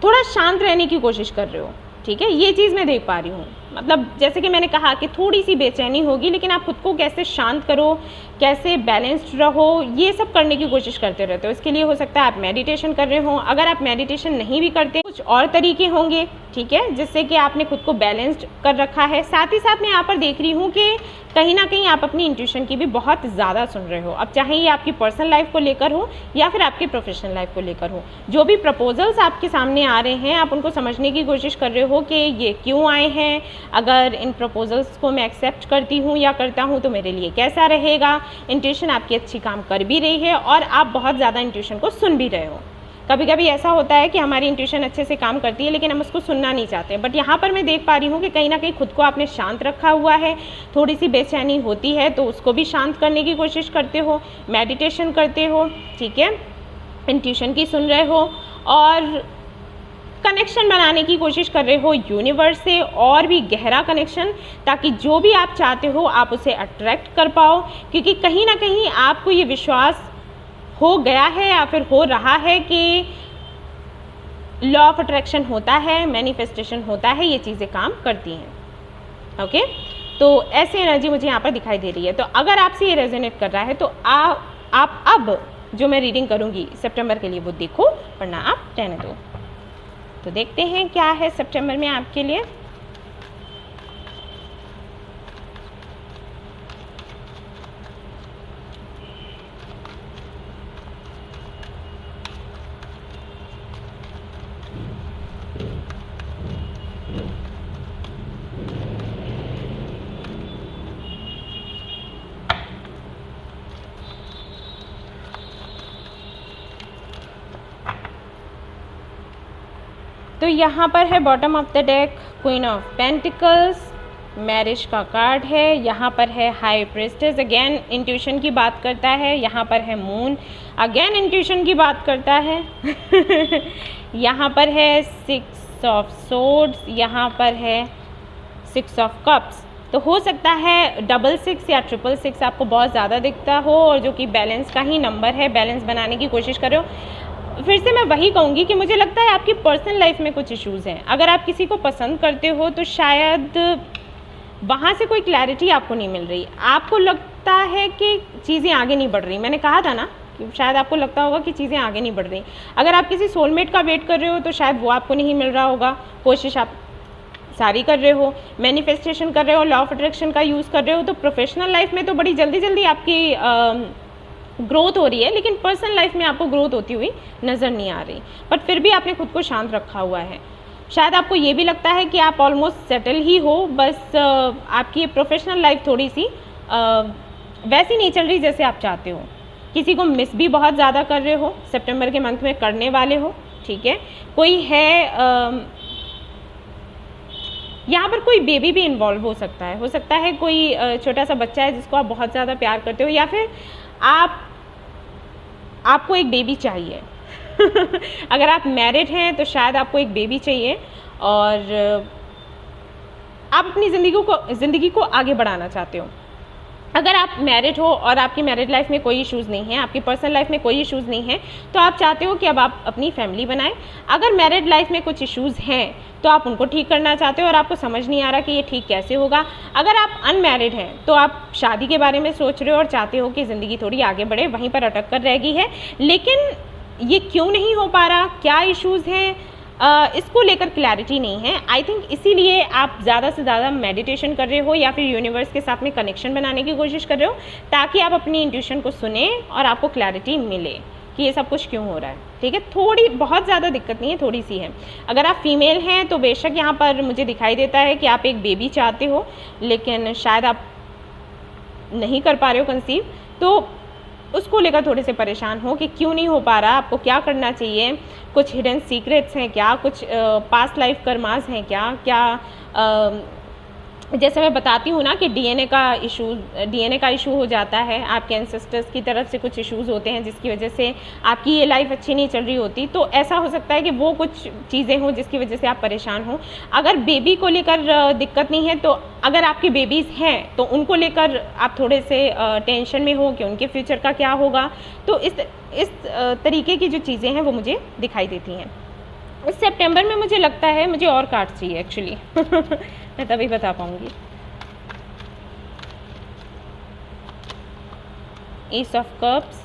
थोड़ा शांत रहने की कोशिश कर रहे हो। ठीक है, ये चीज़ मैं देख पा रही हूँ। मतलब जैसे कि मैंने कहा कि थोड़ी सी बेचैनी होगी, लेकिन आप खुद को कैसे शांत करो, कैसे बैलेंस्ड रहो, ये सब करने की कोशिश करते रहते हो। इसके लिए हो सकता है आप मेडिटेशन कर रहे हो। अगर आप मेडिटेशन नहीं भी करते, कुछ और तरीके होंगे, ठीक है, जिससे कि आपने खुद को बैलेंस्ड कर रखा है। साथ ही साथ मैं यहाँ पर देख रही हूँ कि कहीं ना कहीं आप अपनी इंट्यूशन की भी बहुत ज़्यादा सुन रहे हो। अब चाहे ये आपकी पर्सनल लाइफ को लेकर हो या फिर आपकी प्रोफेशनल लाइफ को लेकर हो, जो भी प्रपोजल्स आपके सामने आ रहे हैं आप उनको समझने की कोशिश कर रहे हो कि ये क्यों आए हैं, अगर इन प्रपोजल्स को मैं एक्सेप्ट करती हूँ या करता हूँ तो मेरे लिए कैसा रहेगा। इंट्यूशन आपकी अच्छी काम कर भी रही है और आप बहुत ज़्यादा इंट्यूशन को सुन भी रहे हो। कभी कभी ऐसा होता है कि हमारी इंट्यूशन अच्छे से काम करती है लेकिन हम उसको सुनना नहीं चाहते, बट यहाँ पर मैं देख पा रही हूँ कि कहीं ना कहीं खुद को आपने शांत रखा हुआ है। थोड़ी सी बेचैनी होती है तो उसको भी शांत करने की कोशिश करते हो, मेडिटेशन करते हो, ठीक है, इंट्यूशन की सुन रहे हो और कनेक्शन बनाने की कोशिश कर रहे हो यूनिवर्स से, और भी गहरा कनेक्शन, ताकि जो भी आप चाहते हो आप उसे अट्रैक्ट कर पाओ। क्योंकि कहीं ना कहीं आपको ये विश्वास हो गया है या फिर हो रहा है कि लॉ ऑफ अट्रैक्शन होता है, मैनिफेस्टेशन होता है, ये चीज़ें काम करती हैं। ओके, तो ऐसी एनर्जी मुझे यहाँ पर दिखाई दे रही है। तो अगर आपसे ये रेजोनेट कर रहा है तो आप अब जो मैं रीडिंग करूँगी सितंबर के लिए वो देखो, वरना आप रहने दो। तो देखते हैं क्या है सितंबर में आपके लिए। तो यहाँ पर है bottom of the deck queen of pentacles, marriage का कार्ड है। यहाँ पर है हाई प्रिस्टेस, अगेन इंट्यूशन की बात करता है। यहाँ पर है मून, अगेन इंट्यूशन की बात करता है। यहाँ पर है 6 ऑफ सोर्ड्स, यहाँ पर है 6 ऑफ कप्स। तो हो सकता है 666 या 666 आपको बहुत ज़्यादा दिखता हो, और जो कि बैलेंस का ही नंबर है, बैलेंस बनाने की कोशिश करो। फिर से मैं वही कहूँगी कि मुझे लगता है आपकी पर्सनल लाइफ में कुछ इश्यूज़ हैं। अगर आप किसी को पसंद करते हो तो शायद वहाँ से कोई क्लैरिटी आपको नहीं मिल रही, आपको लगता है कि चीज़ें आगे नहीं बढ़ रही। मैंने कहा था ना कि शायद आपको लगता होगा कि चीज़ें आगे नहीं बढ़ रही। अगर आप किसी सोलमेट का वेट कर रहे हो तो शायद वो आपको नहीं मिल रहा होगा, कोशिश आप सारी कर रहे हो, मैनिफेस्टेशन कर रहे हो, लॉ ऑफ अट्रैक्शन का यूज़ कर रहे हो। तो प्रोफेशनल लाइफ में तो बड़ी जल्दी जल्दी आपकी ग्रोथ हो रही है, लेकिन पर्सनल लाइफ में आपको ग्रोथ होती हुई नज़र नहीं आ रही। बट फिर भी आपने खुद को शांत रखा हुआ है। शायद आपको ये भी लगता है कि आप ऑलमोस्ट सेटल ही हो, बस आपकी प्रोफेशनल लाइफ थोड़ी सी वैसी नहीं चल रही जैसे आप चाहते हो। किसी को मिस भी बहुत ज़्यादा कर रहे हो, सितंबर के मंथ में करने वाले हो, ठीक है। कोई है यहाँ पर कोई बेबी भी इन्वॉल्व हो सकता है कोई छोटा सा बच्चा है जिसको आप बहुत ज़्यादा प्यार करते हो, या फिर आपको एक बेबी चाहिए। अगर आप मैरिड हैं तो शायद आपको एक बेबी चाहिए, और आप अपनी ज़िंदगी को आगे बढ़ाना चाहते हो। अगर आप मैरिड हो और आपकी मैरिड लाइफ में कोई इश्यूज़ नहीं है, आपकी पर्सनल लाइफ में कोई इश्यूज़ नहीं है, तो आप चाहते हो कि अब आप अपनी फैमिली बनाएं। अगर मैरिड लाइफ में कुछ इश्यूज़ हैं तो आप उनको ठीक करना चाहते हो और आपको समझ नहीं आ रहा कि ये ठीक कैसे होगा। अगर आप अनमैरिड हैं तो आप शादी के बारे में सोच रहे हो और चाहते हो कि ज़िंदगी थोड़ी आगे बढ़े, वहीं पर अटक कर रह गई है, लेकिन ये क्यों नहीं हो पा रहा, क्या इश्यूज़ हैं, इसको लेकर क्लैरिटी नहीं है। आई थिंक इसीलिए आप ज़्यादा से ज़्यादा मेडिटेशन कर रहे हो या फिर यूनिवर्स के साथ में कनेक्शन बनाने की कोशिश कर रहे हो, ताकि आप अपनी इंट्यूशन को सुने और आपको क्लैरिटी मिले कि ये सब कुछ क्यों हो रहा है, ठीक है। थोड़ी बहुत ज़्यादा दिक्कत नहीं है, थोड़ी सी है। अगर आप फीमेल हैं तो बेशक यहाँ पर मुझे दिखाई देता है कि आप एक बेबी चाहते हो, लेकिन शायद आप नहीं कर पा रहे हो कंसीव, तो उसको लेकर थोड़े से परेशान हो कि क्यों नहीं हो पा रहा, आपको क्या करना चाहिए, कुछ हिडन सीक्रेट्स हैं क्या, कुछ पास्ट लाइफ कर्मास हैं क्या, जैसे मैं बताती हूँ ना कि डीएनए का इशू हो जाता है, आपके एंसेस्टर्स की तरफ से कुछ इश्यूज़ होते हैं जिसकी वजह से आपकी ये लाइफ अच्छी नहीं चल रही होती। तो ऐसा हो सकता है कि वो कुछ चीज़ें हों जिसकी वजह से आप परेशान हो। अगर बेबी को लेकर दिक्कत नहीं है, तो अगर आपके बेबीज़ हैं तो उनको लेकर आप थोड़े से टेंशन में हो कि उनके फ्यूचर का क्या होगा। तो इस तरीके की जो चीज़ें हैं वो मुझे दिखाई देती हैं। इस सितंबर में मुझे लगता है मुझे और कार्ड चाहिए एक्चुअली। मैं तभी बता पाऊँगी। S of cups,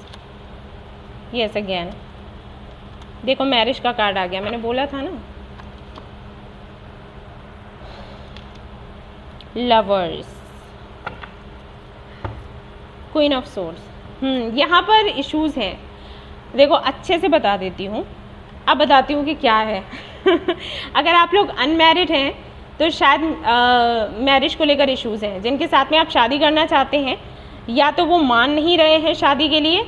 yes again, देखो मैरिज का कार्ड आ गया, मैंने बोला था ना। लवर्स, क्वीन ऑफ सोर्ड्स, यहाँ पर इश्यूज़ हैं। देखो अच्छे से बता देती हूँ, अब बताती हूँ कि क्या है। अगर आप लोग अनमैरिड हैं तो शायद मैरिज को लेकर इश्यूज़ हैं। जिनके साथ में आप शादी करना चाहते हैं, या तो वो मान नहीं रहे हैं शादी के लिए,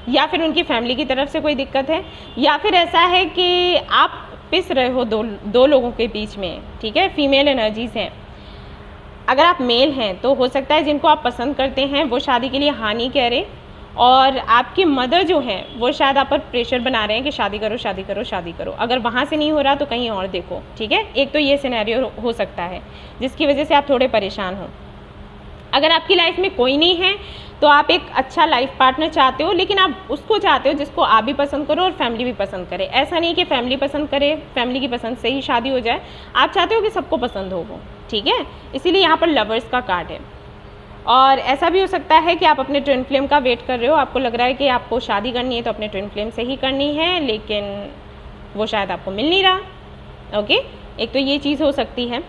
या फिर उनकी फैमिली की तरफ से कोई दिक्कत है, या फिर ऐसा है कि आप पिस रहे हो दो लोगों के बीच में, ठीक है। फीमेल एनर्जीज़ हैं। अगर आप मेल हैं तो हो सकता है जिनको आप पसंद करते हैं वो शादी के लिए हाँ नहीं कह रहे, और आपकी मदर जो है वो शायद आप पर प्रेशर बना रहे हैं कि शादी करो शादी करो शादी करो। अगर वहाँ से नहीं हो रहा तो कहीं और देखो, ठीक है। एक तो ये सिनेरियो हो सकता है जिसकी वजह से आप थोड़े परेशान हो। अगर आपकी लाइफ में कोई नहीं है तो आप एक अच्छा लाइफ पार्टनर चाहते हो, लेकिन आप उसको चाहते हो जिसको आप भी पसंद करो और फैमिली भी पसंद करे। ऐसा नहीं कि फैमिली पसंद करे, फैमिली की पसंद से ही शादी हो जाए। आप चाहते हो कि सबको पसंद हो वो, ठीक है। इसीलिए यहाँ पर लवर्स का कार्ड है। और ऐसा भी हो सकता है कि आप अपने ट्विन फ्लेम का वेट कर रहे हो, आपको लग रहा है कि आपको शादी करनी है तो अपने ट्विन फ्लेम से ही करनी है, लेकिन वो शायद आपको मिल नहीं रहा। ओके, एक तो ये चीज़ हो सकती है।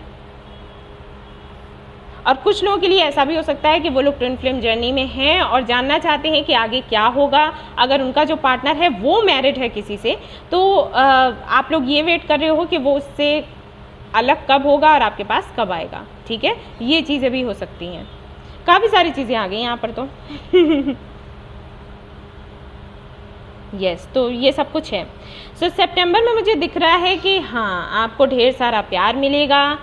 और कुछ लोगों के लिए ऐसा भी हो सकता है कि वो लोग ट्विन फ्लेम जर्नी में हैं और जानना चाहते हैं कि आगे क्या होगा। अगर उनका जो पार्टनर है वो मैरिड है किसी से, तो आप लोग ये वेट कर रहे हो कि वो उससे अलग कब होगा और आपके पास कब आएगा, ठीक है। ये चीज़ें भी हो सकती हैं। काफ़ी सारी चीज़ें आ गई यहाँ पर तो। यस, तो ये सब कुछ है। सो सितंबर में मुझे दिख रहा है कि हाँ, आपको ढेर सारा प्यार मिलेगा,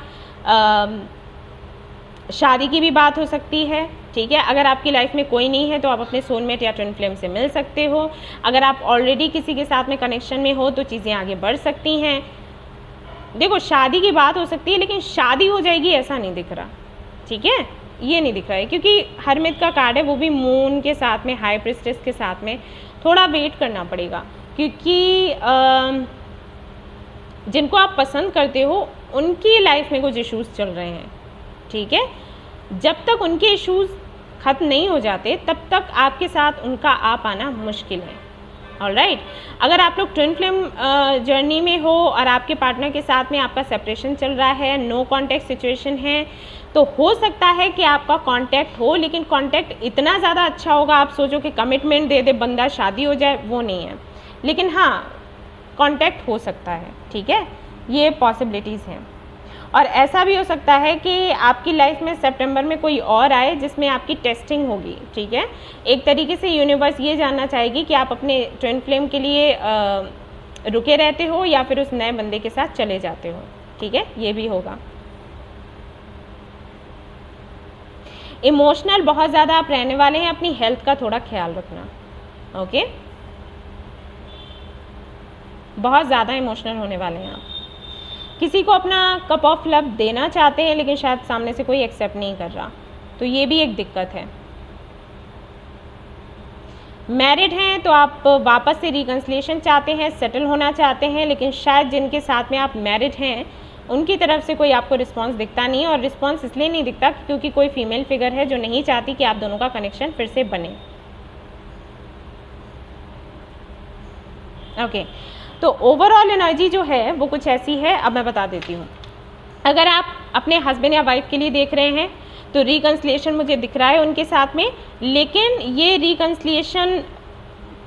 शादी की भी बात हो सकती है, ठीक है। अगर आपकी लाइफ में कोई नहीं है तो आप अपने सोलमेट या ट्विन फ्लेम से मिल सकते हो। अगर आप ऑलरेडी किसी के साथ में कनेक्शन में हो तो चीज़ें आगे बढ़ सकती हैं। देखो, शादी की बात हो सकती है, लेकिन शादी हो जाएगी ऐसा नहीं दिख रहा, ठीक है, ये नहीं दिख रहा है, क्योंकि हरमित का कार्ड है, वो भी मून के साथ में, हाई प्रिस्टेस के साथ में। थोड़ा वेट करना पड़ेगा, क्योंकि जिनको आप पसंद करते हो उनकी लाइफ में कुछ इश्यूज़ चल रहे हैं, ठीक है। जब तक उनके इश्यूज़ ख़त्म नहीं हो जाते तब तक आपके साथ उनका आ पाना मुश्किल है। ऑलराइट, अगर आप लोग ट्विन फ्लेम जर्नी में हो और आपके पार्टनर के साथ में आपका सेपरेशन चल रहा है, नो कांटेक्ट सिचुएशन है, तो हो सकता है कि आपका कांटेक्ट हो, लेकिन कांटेक्ट इतना ज़्यादा अच्छा होगा आप सोचो कि कमिटमेंट दे दे बंदा, शादी हो जाए, वो नहीं है। लेकिन हाँ, कांटेक्ट हो सकता है, ठीक है, ये पॉसिबिलिटीज़ हैं। और ऐसा भी हो सकता है कि आपकी लाइफ में सितंबर में कोई और आए जिसमें आपकी टेस्टिंग होगी, ठीक है। एक तरीके से यूनिवर्स ये जानना चाहेगी कि आप अपने ट्विन फ्लेम के लिए रुके रहते हो या फिर उस नए बंदे के साथ चले जाते हो, ठीक है, ये भी होगा। इमोशनल बहुत ज़्यादा आप रहने वाले हैं, अपनी हेल्थ का थोड़ा ख्याल रखना, ओके। बहुत ज़्यादा इमोशनल होने वाले हैं आप, किसी को अपना कप ऑफ लव देना चाहते हैं लेकिन शायद सामने से कोई एक्सेप्ट नहीं कर रहा, तो ये भी एक दिक्कत है। मैरिड हैं तो आप वापस से रिकन्सिलिएशन चाहते हैं, सेटल होना चाहते हैं, लेकिन शायद जिनके साथ में आप मैरिड हैं उनकी तरफ से कोई आपको रिस्पांस दिखता नहीं है। और रिस्पांस इसलिए नहीं दिखता क्योंकि कोई फीमेल फिगर है जो नहीं चाहती कि आप दोनों का कनेक्शन फिर से बने, ओके। तो ओवरऑल एनर्जी जो है वो कुछ ऐसी है, अब मैं बता देती हूँ। अगर आप अपने हस्बैंड या वाइफ के लिए देख रहे हैं तो रिकन्सिलिएशन मुझे दिख रहा है उनके साथ में, लेकिन ये रिकन्सिलिएशन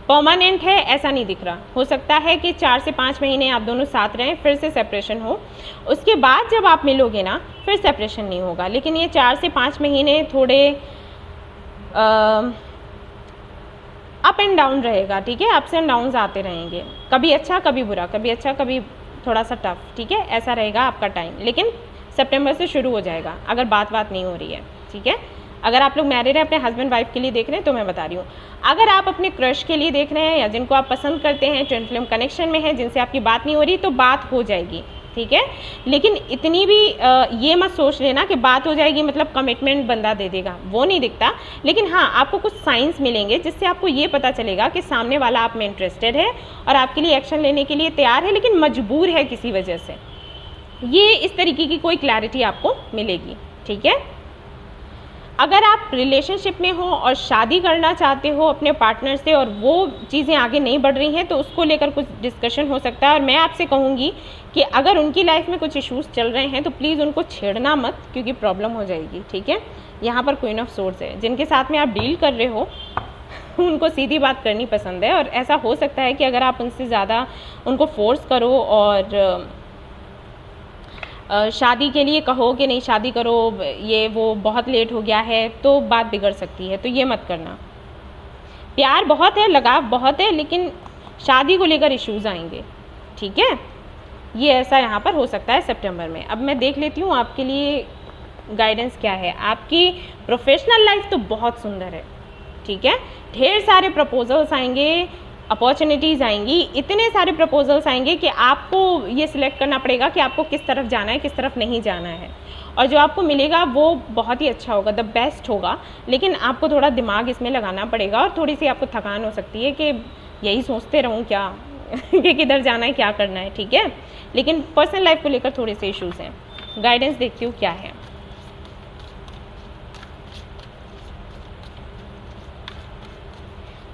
परमानेंट है ऐसा नहीं दिख रहा। हो सकता है कि 4 से 5 महीने आप दोनों साथ रहें, फिर से सेपरेशन हो, उसके बाद जब आप मिलोगे ना फिर सेपरेशन नहीं होगा। लेकिन ये 4 से 5 महीने थोड़े अप एंड डाउन रहेगा, ठीक है, अप्स एंड डाउन्स आते रहेंगे, कभी अच्छा कभी बुरा, कभी अच्छा कभी थोड़ा सा टफ, ठीक है, ऐसा रहेगा आपका टाइम। लेकिन सितंबर से शुरू हो जाएगा अगर बात नहीं हो रही है, ठीक है। अगर आप लोग मैरिड हैं, अपने हस्बैंड वाइफ के लिए देख रहे हैं तो मैं बता रही हूँ। अगर आप अपने क्रश के लिए देख रहे हैं या जिनको आप पसंद करते हैं, ट्विन फ्लेम कनेक्शन में है, जिनसे आपकी बात नहीं हो रही, तो बात हो जाएगी, ठीक है। लेकिन इतनी भी ये मत सोच लेना कि बात हो जाएगी मतलब कमिटमेंट बंदा दे देगा, वो नहीं दिखता। लेकिन हाँ, आपको कुछ साइंस मिलेंगे जिससे आपको ये पता चलेगा कि सामने वाला आप में इंटरेस्टेड है और आपके लिए एक्शन लेने के लिए तैयार है, लेकिन मजबूर है किसी वजह से। ये इस तरीके की कोई क्लैरिटी आपको मिलेगी, ठीक है। अगर आप रिलेशनशिप में हो और शादी करना चाहते हो अपने पार्टनर से और वो चीज़ें आगे नहीं बढ़ रही हैं तो उसको लेकर कुछ डिस्कशन हो सकता है। और मैं आपसे कहूँगी कि अगर उनकी लाइफ में कुछ इश्यूज़ चल रहे हैं तो प्लीज़ उनको छेड़ना मत, क्योंकि प्रॉब्लम हो जाएगी, ठीक है। यहाँ पर क्वीन ऑफ सोर्ड्स है, जिनके साथ में आप डील कर रहे हो उनको सीधी बात करनी पसंद है। और ऐसा हो सकता है कि अगर आप उनसे ज़्यादा उनको फोर्स करो और शादी के लिए कहो कि नहीं शादी करो, ये वो बहुत लेट हो गया है, तो बात बिगड़ सकती है, तो ये मत करना। प्यार बहुत है, लगाव बहुत है, लेकिन शादी को लेकर इश्यूज़ आएंगे, ठीक है। ये ऐसा यहाँ पर हो सकता है सितंबर में। अब मैं देख लेती हूँ आपके लिए गाइडेंस क्या है। आपकी प्रोफेशनल लाइफ तो बहुत सुंदर है, ठीक है। ढेर सारे प्रपोजल्स आएंगे, अपॉर्चुनिटीज़ आएंगी, इतने सारे प्रपोजल्स आएंगे कि आपको ये सिलेक्ट करना पड़ेगा कि आपको किस तरफ जाना है, किस तरफ नहीं जाना है। और जो आपको मिलेगा वो बहुत ही अच्छा होगा, द बेस्ट होगा। लेकिन आपको थोड़ा दिमाग इसमें लगाना पड़ेगा और थोड़ी सी आपको थकान हो सकती है कि यही सोचते रहूँ क्या कि किधर जाना है, क्या करना है, ठीक है। लेकिन पर्सनल लाइफ को लेकर थोड़े से इश्यूज़ हैं। गाइडेंस देखती हूँ क्या है।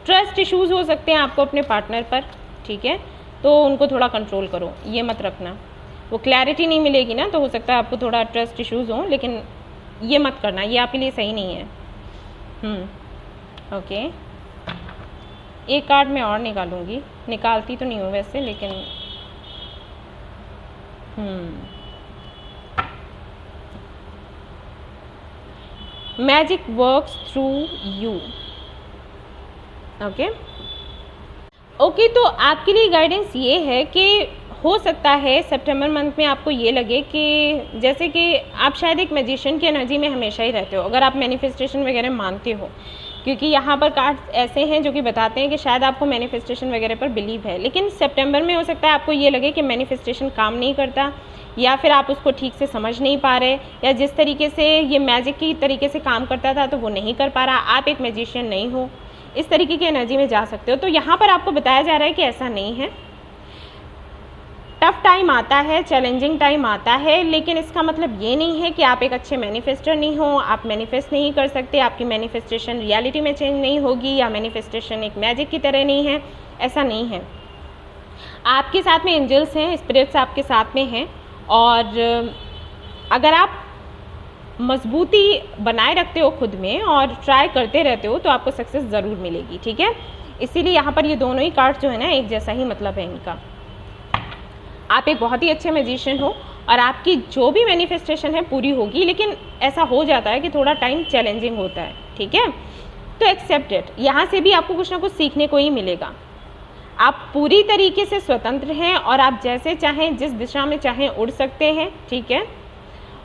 ट्रस्ट इश्यूज़ हो सकते हैं आपको अपने पार्टनर पर, ठीक है, तो उनको थोड़ा कंट्रोल करो, ये मत रखना। वो क्लैरिटी नहीं मिलेगी ना, तो हो सकता है आपको थोड़ा ट्रस्ट इश्यूज़ हों, लेकिन ये मत करना, ये आपके लिए सही नहीं है। ओके, एक कार्ड मैं और निकालूंगी, निकालती तो नहीं हूँ वैसे, लेकिन magic works through you, okay. Okay, तो आपके लिए गाइडेंस ये है कि हो सकता है सितंबर मंथ में आपको ये लगे कि जैसे कि आप शायद एक मैजिशियन की एनर्जी में हमेशा ही रहते हो, अगर आप मैनिफेस्टेशन वगैरह मानते हो, क्योंकि यहाँ पर कार्ड्स ऐसे हैं जो कि बताते हैं कि शायद आपको मैनिफेस्टेशन वगैरह पर बिलीव है, लेकिन सितंबर में हो सकता है आपको ये लगे कि मैनिफेस्टेशन काम नहीं करता, या फिर आप उसको ठीक से समझ नहीं पा रहे, या जिस तरीके से ये मैजिक की तरीके से काम करता था तो वो नहीं कर पा रहा, आप एक मैजिशियन नहीं हो, इस तरीके की एनर्जी में जा सकते हो। तो यहाँ पर आपको बताया जा रहा है कि ऐसा नहीं है, टफ टाइम आता है, चैलेंजिंग टाइम आता है, लेकिन इसका मतलब ये नहीं है कि आप एक अच्छे मैनिफेस्टर नहीं हो, आप मैनिफेस्ट नहीं कर सकते, आपकी मैनिफेस्टेशन रियलिटी में चेंज नहीं होगी, या मैनिफेस्टेशन एक मैजिक की तरह नहीं है, ऐसा नहीं है। आपके साथ में एंजल्स हैं, स्पिरिट्स आपके साथ में हैं, और अगर आप मजबूती बनाए रखते हो खुद में और ट्राई करते रहते हो तो आपको सक्सेस ज़रूर मिलेगी, ठीक है। इसीलिए यहाँ पर ये दोनों ही कार्ड्स जो है ना, एक जैसा ही मतलब है इनका। आप एक बहुत ही अच्छे मैजिशियन हो और आपकी जो भी मैनिफेस्टेशन है पूरी होगी, लेकिन ऐसा हो जाता है कि थोड़ा टाइम चैलेंजिंग होता है, ठीक है। तो एक्सेप्ट इट, यहाँ से भी आपको कुछ ना कुछ सीखने को ही मिलेगा। आप पूरी तरीके से स्वतंत्र हैं और आप जैसे चाहें, जिस दिशा में चाहें उड़ सकते हैं, ठीक है,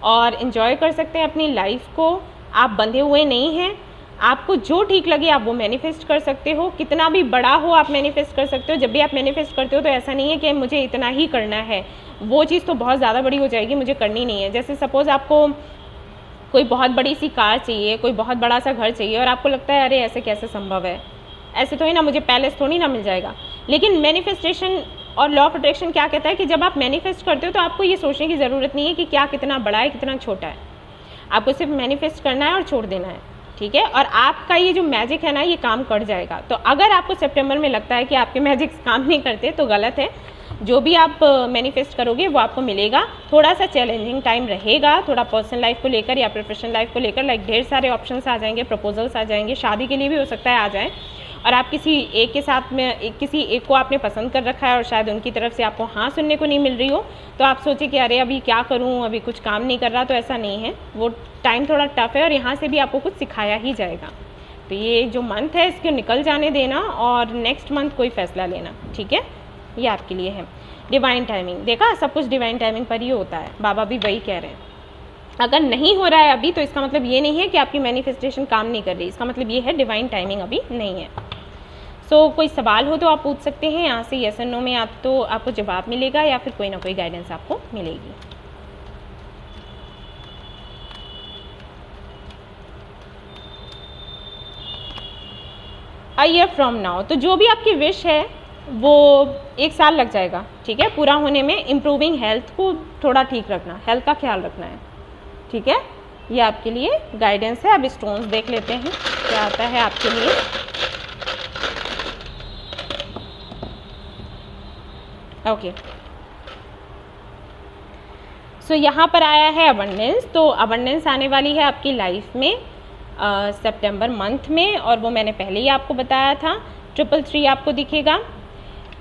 और इन्जॉय कर सकते हैं अपनी लाइफ को। आप बंधे हुए नहीं हैं, आपको जो ठीक लगे आप वो मैनिफेस्ट कर सकते हो, कितना भी बड़ा हो आप मैनिफेस्ट कर सकते हो। जब भी आप मैनिफेस्ट करते हो तो ऐसा नहीं है कि मुझे इतना ही करना है, वो चीज़ तो बहुत ज़्यादा बड़ी हो जाएगी, मुझे करनी नहीं है। जैसे सपोज़ आपको कोई बहुत बड़ी सी कार चाहिए, कोई बहुत बड़ा सा घर चाहिए, और आपको लगता है अरे ऐसे कैसे संभव है, ऐसे तो ही ना, मुझे पैलेस थोड़ी ना मिल जाएगा। लेकिन मैनिफेस्टेशन और लॉ ऑफ अट्रैक्शन क्या कहता है कि जब आप मैनिफेस्ट करते हो तो आपको ये सोचने की ज़रूरत नहीं है कि क्या कितना बड़ा है कितना छोटा है, आपको सिर्फ मैनिफेस्ट करना है और छोड़ देना है, ठीक है। और आपका ये जो मैजिक है ना, ये काम कर जाएगा। तो अगर आपको सितंबर में लगता है कि आपके मैजिक्स काम नहीं करते तो गलत है। जो भी आप मैनिफेस्ट करोगे वो आपको मिलेगा। थोड़ा सा चैलेंजिंग टाइम रहेगा, थोड़ा पर्सनल लाइफ को लेकर या प्रोफेशनल लाइफ को लेकर, लाइक ढेर सारे ऑप्शंस आ जाएंगे, प्रपोजल्स आ जाएंगे, शादी के लिए भी हो सकता है आ जाए, और आप किसी एक के साथ में किसी एक को आपने पसंद कर रखा है और शायद उनकी तरफ से आपको हाँ सुनने को नहीं मिल रही हो, तो आप सोचे कि अरे अभी क्या करूँ, अभी कुछ काम नहीं कर रहा। तो ऐसा नहीं है, वो टाइम थोड़ा टफ है और यहाँ से भी आपको कुछ सिखाया ही जाएगा। तो ये जो मंथ है इसको निकल जाने देना और नेक्स्ट मंथ कोई फैसला लेना, ठीक है, ये आपके लिए है। डिवाइन टाइमिंग, देखा, सब कुछ डिवाइन टाइमिंग पर ही होता है, बाबा भी वही कह रहे हैं। अगर नहीं हो रहा है अभी तो इसका मतलब ये नहीं है कि आपकी मैनिफेस्टेशन काम नहीं कर रही, इसका मतलब ये है डिवाइन टाइमिंग अभी नहीं है। सो कोई सवाल हो तो आप पूछ सकते हैं यहाँ से, यस और नो में आप तो आपको जवाब मिलेगा या फिर कोई ना कोई गाइडेंस आपको मिलेगी। अ ईयर फ्रॉम नाउ, तो जो भी आपकी विश है वो 1 साल लग जाएगा, ठीक है, पूरा होने में। इम्प्रूविंग हेल्थ को थोड़ा ठीक रखना, हेल्थ का ख्याल रखना है, ठीक है। ये आपके लिए गाइडेंस है। अब स्टोन्स देख लेते हैं क्या आता है आपके लिए। ओके, सो यहाँ पर आया है अबंडेंस। तो अबंडेंस आने वाली है आपकी लाइफ में सितंबर मंथ में, और वो मैंने पहले ही आपको बताया था। 333 आपको दिखेगा,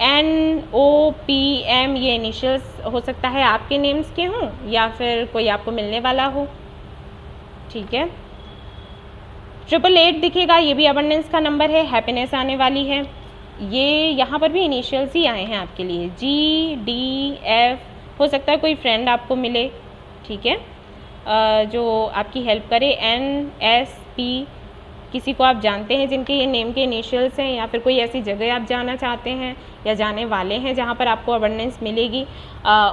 NOPM, ये इनिशियल्स हो सकता है आपके नेम्स के हों या फिर कोई आपको मिलने वाला हो, ठीक है। 888 दिखेगा, ये भी अबंडेंस का नंबर है, हैप्पीनेस आने वाली है। ये यहाँ पर भी इनिशियल्स ही आए हैं आपके लिए, GDF, हो सकता है कोई फ्रेंड आपको मिले, ठीक है, जो आपकी हेल्प करे। NSP, किसी को आप जानते हैं जिनके ये नेम के इनिशियल्स हैं, या फिर कोई ऐसी जगह आप जाना चाहते हैं या जाने वाले हैं जहाँ पर आपको अबंडेंस मिलेगी,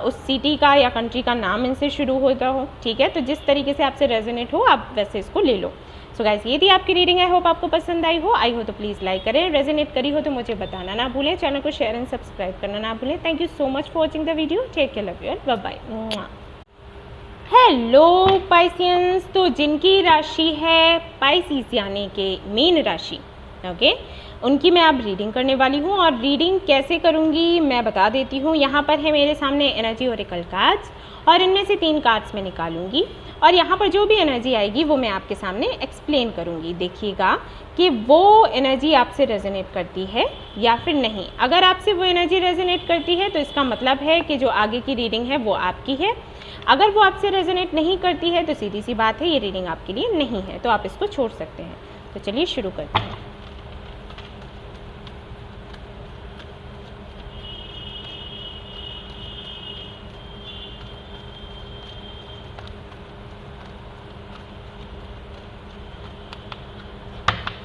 उस सिटी का या कंट्री का नाम इनसे शुरू होता हो, ठीक है। तो जिस तरीके से आपसे रेजोनेट हो आप वैसे इसको ले लो। सो गाइस, ये थी आपकी रीडिंग, आई होप आपको पसंद आई हो तो प्लीज़ लाइक करें, रेजोनेट करी हो तो मुझे बताना ना भूलें, चैनल को शेयर एंड सब्सक्राइब करना ना भूलें। Thank you so much for watching the video, take care, love you, bye bye. Hello Pisceans, तो जिनकी राशि है पाइसिस यानी कि मीन राशि, ओके, उनकी मैं अब रीडिंग करने वाली हूँ। और रीडिंग कैसे करूँगी मैं बता देती हूँ। यहाँ पर है मेरे सामने एनर्जी ओरेकल कार्ड्स, और इनमें से 3 कार्ड्स मैं निकालूंगी, और यहाँ पर जो भी एनर्जी आएगी वो मैं आपके सामने एक्सप्लेन करूँगी। देखिएगा कि वो एनर्जी आपसे रेजोनेट करती है या फिर नहीं। अगर आपसे वो एनर्जी रेजोनेट करती है तो इसका मतलब है कि जो आगे की रीडिंग है वो आपकी है। अगर वो आपसे रेजोनेट नहीं करती है तो सीधी सी बात है, ये रीडिंग आपके लिए नहीं है, तो आप इसको छोड़ सकते हैं। तो चलिए शुरू करते हैं।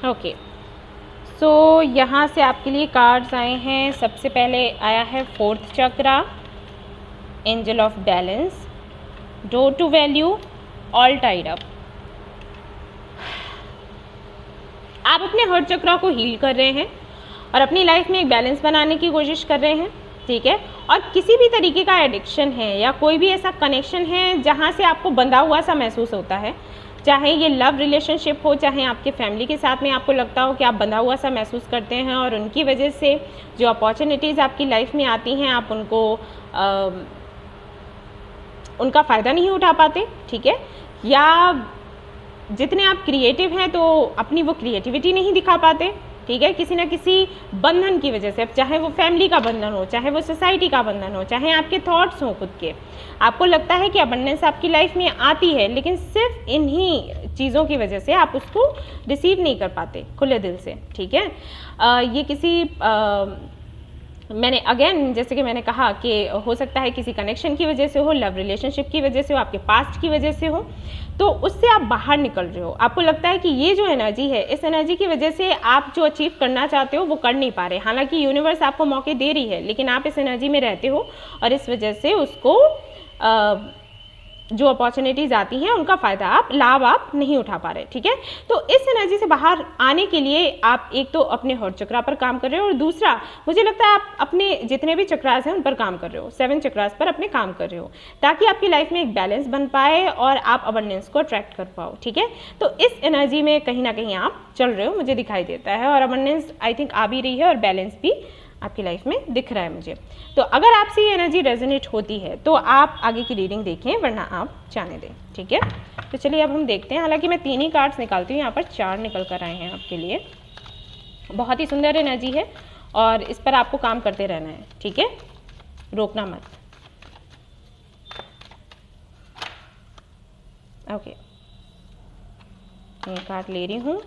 ओके, सो यहाँ से आपके लिए कार्ड्स आए हैं। सबसे पहले आया है fourth chakra, angel of balance, door to value, all tied up. आप अपने हर्ट चक्रा को हील कर रहे हैं और अपनी लाइफ में एक बैलेंस बनाने की कोशिश कर रहे हैं, ठीक है। और किसी भी तरीके का एडिक्शन है या कोई भी ऐसा कनेक्शन है जहाँ से आपको बंधा हुआ सा महसूस होता है, चाहे ये लव रिलेशनशिप हो, चाहे आपके फैमिली के साथ में आपको लगता हो कि आप बंधा हुआ सा महसूस करते हैं और उनकी वजह से जो अपॉर्चुनिटीज़ आपकी लाइफ में आती हैं आप उनको उनका फ़ायदा नहीं उठा पाते, ठीक है। या जितने आप क्रिएटिव हैं तो अपनी वो क्रिएटिविटी नहीं दिखा पाते, ठीक है, किसी ना किसी बंधन की वजह से। अब चाहे वो फैमिली का बंधन हो, चाहे वो सोसाइटी का बंधन हो, चाहे आपके थॉट्स हों खुद के, आपको लगता है कि अबंडेंस आपकी लाइफ में आती है लेकिन सिर्फ इन्हीं चीज़ों की वजह से आप उसको रिसीव नहीं कर पाते खुले दिल से, ठीक है। ये किसी मैंने अगेन जैसे कि मैंने कहा कि हो सकता है किसी कनेक्शन की वजह से हो, लव रिलेशनशिप की वजह से हो, आपके पास्ट की वजह से हो, तो उससे आप बाहर निकल रहे हो। आपको लगता है कि ये जो एनर्जी है, इस एनर्जी की वजह से आप जो अचीव करना चाहते हो वो कर नहीं पा रहे। हालांकि यूनिवर्स आपको मौके दे रही है लेकिन आप इस एनर्जी में रहते हो और इस वजह से उसको जो अपॉर्चुनिटीज़ आती हैं उनका फ़ायदा लाभ आप नहीं उठा पा रहे, ठीक है। तो इस एनर्जी से बाहर आने के लिए आप एक तो अपने हर्ट चक्रा पर काम कर रहे हो और दूसरा मुझे लगता है आप अपने जितने भी चक्रास हैं उन पर काम कर रहे हो, 7 चक्रास पर अपने काम कर रहे हो ताकि आपकी लाइफ में एक बैलेंस बन पाए और आप अबंडेंस को अट्रैक्ट कर पाओ, ठीक है। तो इस एनर्जी में कहीं ना कहीं आप चल रहे हो, मुझे दिखाई देता है, और अबंडेंस आई थिंक आ भी रही है और बैलेंस भी आपकी लाइफ में दिख रहा है मुझे। तो अगर आपसे ये एनर्जी रेजोनेट होती है तो आप आगे की रीडिंग देखें, वरना आप जाने दें, ठीक है। तो चलिए अब हम देखते हैं। हालांकि मैं 3 ही कार्ड्स निकालती हूँ, यहाँ पर 4 निकल कर आए हैं आपके लिए। बहुत ही सुंदर एनर्जी है और इस पर आपको काम करते रहना है, ठीक है, रोकना मत। ओके, ये कार्ड ले रही हूँ।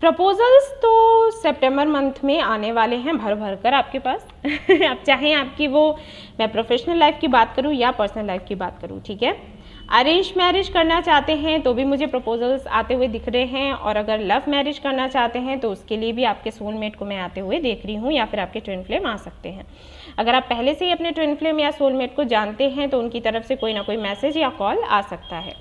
प्रपोजल्स तो सितंबर मंथ में आने वाले हैं भर भर कर आपके पास। अब चाहे आपकी वो, मैं प्रोफेशनल लाइफ की बात करूँ या पर्सनल लाइफ की बात करूँ, ठीक है। अरेंज मैरिज करना चाहते हैं तो भी मुझे प्रपोजल्स आते हुए दिख रहे हैं, और अगर लव मैरिज करना चाहते हैं तो उसके लिए भी आपके सोलमेट को मैं आते हुए देख रही हूँ, या फिर आपके ट्विन फ्लेम आ सकते हैं। अगर आप पहले से ही अपने ट्विन फ्लेम या सोलमेट को जानते हैं तो उनकी तरफ से कोई ना कोई मैसेज या कॉल आ सकता है।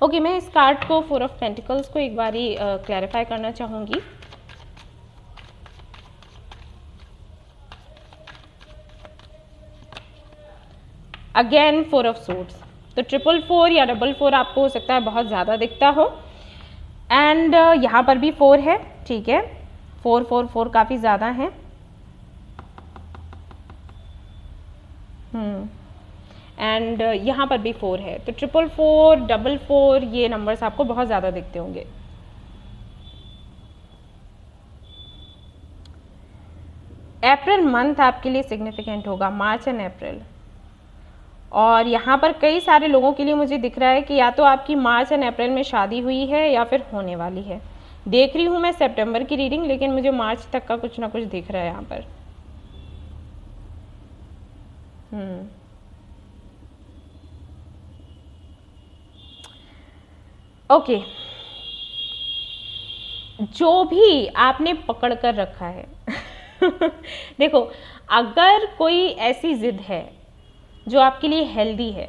ओके, मैं इस कार्ड को 4 ऑफ पेंटिकल्स को एक बारी क्लैरिफाई करना चाहूँगी। अगेन 4 ऑफ सोर्ड्स, तो 444 या 44 आपको हो सकता है बहुत ज़्यादा दिखता हो, एंड यहाँ पर भी 4 है, ठीक है, 444 काफ़ी ज़्यादा है। एंड यहाँ पर भी 4 है, तो 444, 44 ये नंबर्स आपको बहुत ज़्यादा दिखते होंगे। अप्रैल मंथ आपके लिए सिग्निफिकेंट होगा, मार्च एंड अप्रैल। और यहाँ पर कई सारे लोगों के लिए मुझे दिख रहा है कि या तो आपकी मार्च एंड अप्रैल में शादी हुई है या फिर होने वाली है। देख रही हूँ मैं सितंबर की रीडिंग, लेकिन मुझे मार्च तक का कुछ ना कुछ दिख रहा है यहाँ पर। ओके, जो भी आपने पकड़ कर रखा है देखो, अगर कोई ऐसी जिद है जो आपके लिए हेल्दी है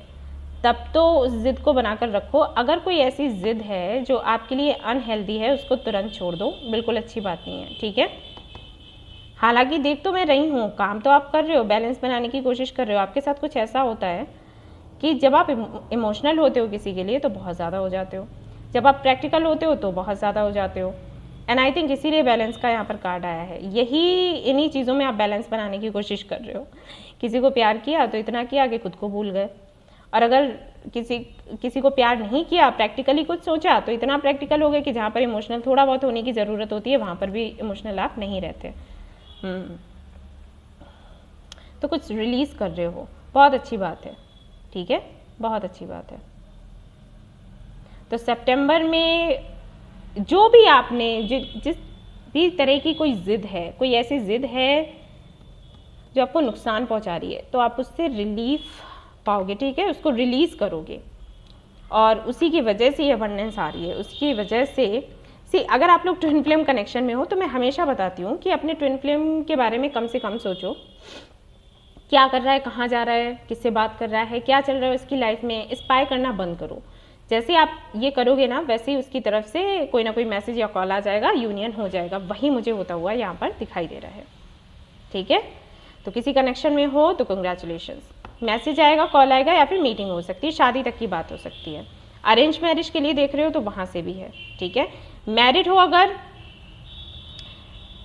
तब तो उस जिद को बनाकर रखो। अगर कोई ऐसी जिद है जो आपके लिए अनहेल्दी है उसको तुरंत छोड़ दो, बिल्कुल अच्छी बात नहीं है, ठीक है। हालांकि देख तो मैं रही हूँ, काम तो आप कर रहे हो, बैलेंस बनाने की कोशिश कर रहे हो। आपके साथ कुछ ऐसा होता है कि जब आप इमोशनल होते हो किसी के लिए तो बहुत ज़्यादा हो जाते हो, जब आप प्रैक्टिकल होते हो तो बहुत ज़्यादा हो जाते हो। एंड आई थिंक इसीलिए बैलेंस का यहाँ पर कार्ड आया है। इन्हीं चीज़ों में आप बैलेंस बनाने की कोशिश कर रहे हो। किसी को प्यार किया तो इतना किया कि खुद को भूल गए, और अगर किसी को प्यार नहीं किया, प्रैक्टिकली कुछ सोचा तो इतना प्रैक्टिकल हो गए कि जहाँ पर इमोशनल थोड़ा बहुत होने की ज़रूरत होती है वहाँ पर भी इमोशनल आप नहीं रहते। तो कुछ रिलीज़ कर रहे हो, बहुत अच्छी बात है, ठीक है, बहुत अच्छी बात है। तो सितंबर में जो भी आपने जिस भी तरह की कोई ज़िद है, कोई ऐसी ज़िद है जो आपको नुकसान पहुंचा रही है, तो आप उससे रिलीफ पाओगे, ठीक है, उसको रिलीज़ करोगे और उसी की वजह से ये अबंडेंस आ रही है। उसकी वजह से अगर आप लोग ट्विन फ्लेम कनेक्शन में हो तो मैं हमेशा बताती हूँ कि अपने ट्विन फ्लेम के बारे में कम से कम सोचो, क्या कर रहा है, कहाँ जा रहा है, किससे बात कर रहा है, क्या चल रहा है उसकी लाइफ में। स्पाई करना बंद करो। जैसे आप ये करोगे ना, वैसे ही उसकी तरफ से कोई ना कोई मैसेज या कॉल आ जाएगा, यूनियन हो जाएगा। वही मुझे होता हुआ यहाँ पर दिखाई दे रहा है, ठीक है। तो किसी कनेक्शन में हो तो कंग्रेचुलेशंस, मैसेज आएगा, कॉल आएगा, या फिर मीटिंग हो सकती है, शादी तक की बात हो सकती है। अरेंज मैरिज के लिए देख रहे हो तो वहाँ से भी है, ठीक है। मैरिड हो अगर,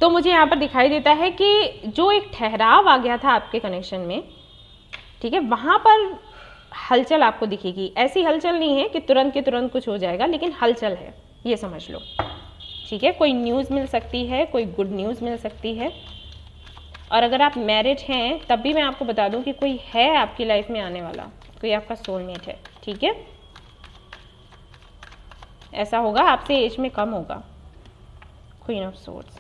तो मुझे यहाँ पर दिखाई देता है कि जो एक ठहराव आ गया था आपके कनेक्शन में, ठीक है, वहाँ पर हलचल आपको दिखेगी। ऐसी हलचल नहीं है कि तुरंत के तुरंत कुछ हो जाएगा, लेकिन हलचल है, ये समझ लो, ठीक है। कोई न्यूज़ मिल सकती है, कोई गुड न्यूज़ मिल सकती है। और अगर आप मैरिड हैं तब भी मैं आपको बता दूं कि कोई है आपकी लाइफ में आने वाला, कोई आपका सोलमेट है, ठीक है। ऐसा होगा, आपसे एज में कम होगा। Queen of swords,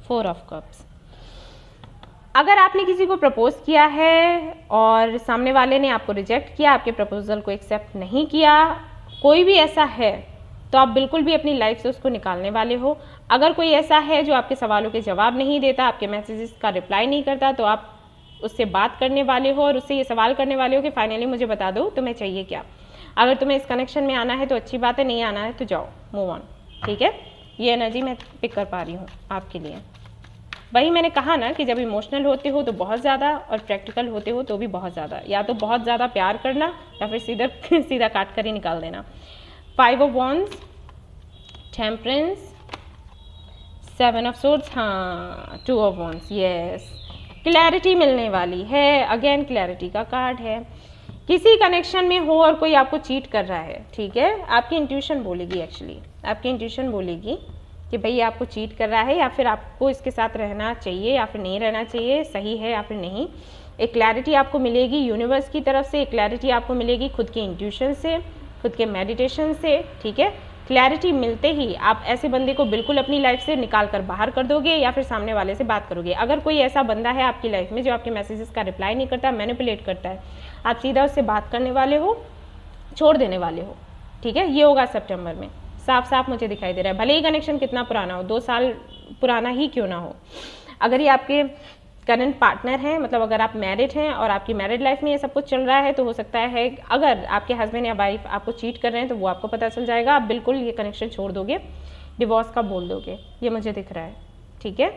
four of cups. अगर आपने किसी को प्रपोज किया है और सामने वाले ने आपको रिजेक्ट किया, आपके प्रपोजल को एक्सेप्ट नहीं किया, कोई भी ऐसा है तो आप बिल्कुल भी अपनी लाइफ से उसको निकालने वाले हो। अगर कोई ऐसा है जो आपके सवालों के जवाब नहीं देता, आपके मैसेजेस का रिप्लाई नहीं करता, तो आप उससे बात करने वाले हो और उससे ये सवाल करने वाले हो कि फाइनली मुझे बता दो तुम्हें चाहिए क्या। अगर तुम्हें इस कनेक्शन में आना है तो अच्छी बात है, नहीं आना है तो जाओ, मूव ऑन, ठीक है। ये एनर्जी मैं पिक कर पा रही हूँ आपके लिए। वही मैंने कहा ना कि जब इमोशनल होते हो तो बहुत ज़्यादा, और प्रैक्टिकल होते हो तो भी बहुत ज़्यादा। या तो बहुत ज़्यादा प्यार करना या फिर सीधा काट कर ही निकाल देना। 5 of wands, temperance, 7 of swords, हाँ 2 ऑफ वॉन्ड्स, यस, क्लैरिटी मिलने वाली है। अगेन क्लैरिटी का कार्ड है। किसी कनेक्शन में हो और कोई आपको चीट कर रहा है, ठीक है, आपकी इंट्यूशन बोलेगी, एक्चुअली आपकी इंट्यूशन बोलेगी कि भाई आपको चीट कर रहा है, या फिर आपको इसके साथ रहना चाहिए या फिर नहीं रहना चाहिए, सही है या फिर नहीं। एक क्लैरिटी आपको मिलेगी यूनिवर्स की तरफ से, एक क्लैरिटी आपको मिलेगी खुद के इंट्यूशन से, खुद के मेडिटेशन से, ठीक है। क्लैरिटी मिलते ही आप ऐसे बंदे को बिल्कुल अपनी लाइफ से निकाल कर बाहर कर दोगे या फिर सामने वाले से बात करोगे। अगर कोई ऐसा बंदा है आपकी लाइफ में जो आपके मैसेजेस का रिप्लाई नहीं करता, मैनिपुलेट करता है, आप सीधा उससे बात करने वाले हो, छोड़ देने वाले हो, ठीक है। ये होगा सितंबर में, साफ साफ मुझे दिखाई दे रहा है। भले ही कनेक्शन कितना पुराना हो, 2 साल पुराना ही क्यों ना हो। अगर ये आपके करंट पार्टनर हैं, मतलब अगर आप मैरिड हैं और आपकी मैरिड लाइफ में ये सब कुछ चल रहा है, तो हो सकता है अगर आपके हस्बैंड या वाइफ आपको चीट कर रहे हैं तो वो आपको पता चल जाएगा, आप बिल्कुल ये कनेक्शन छोड़ दोगे, डिवोर्स का बोल दोगे, ये मुझे दिख रहा है, ठीक है।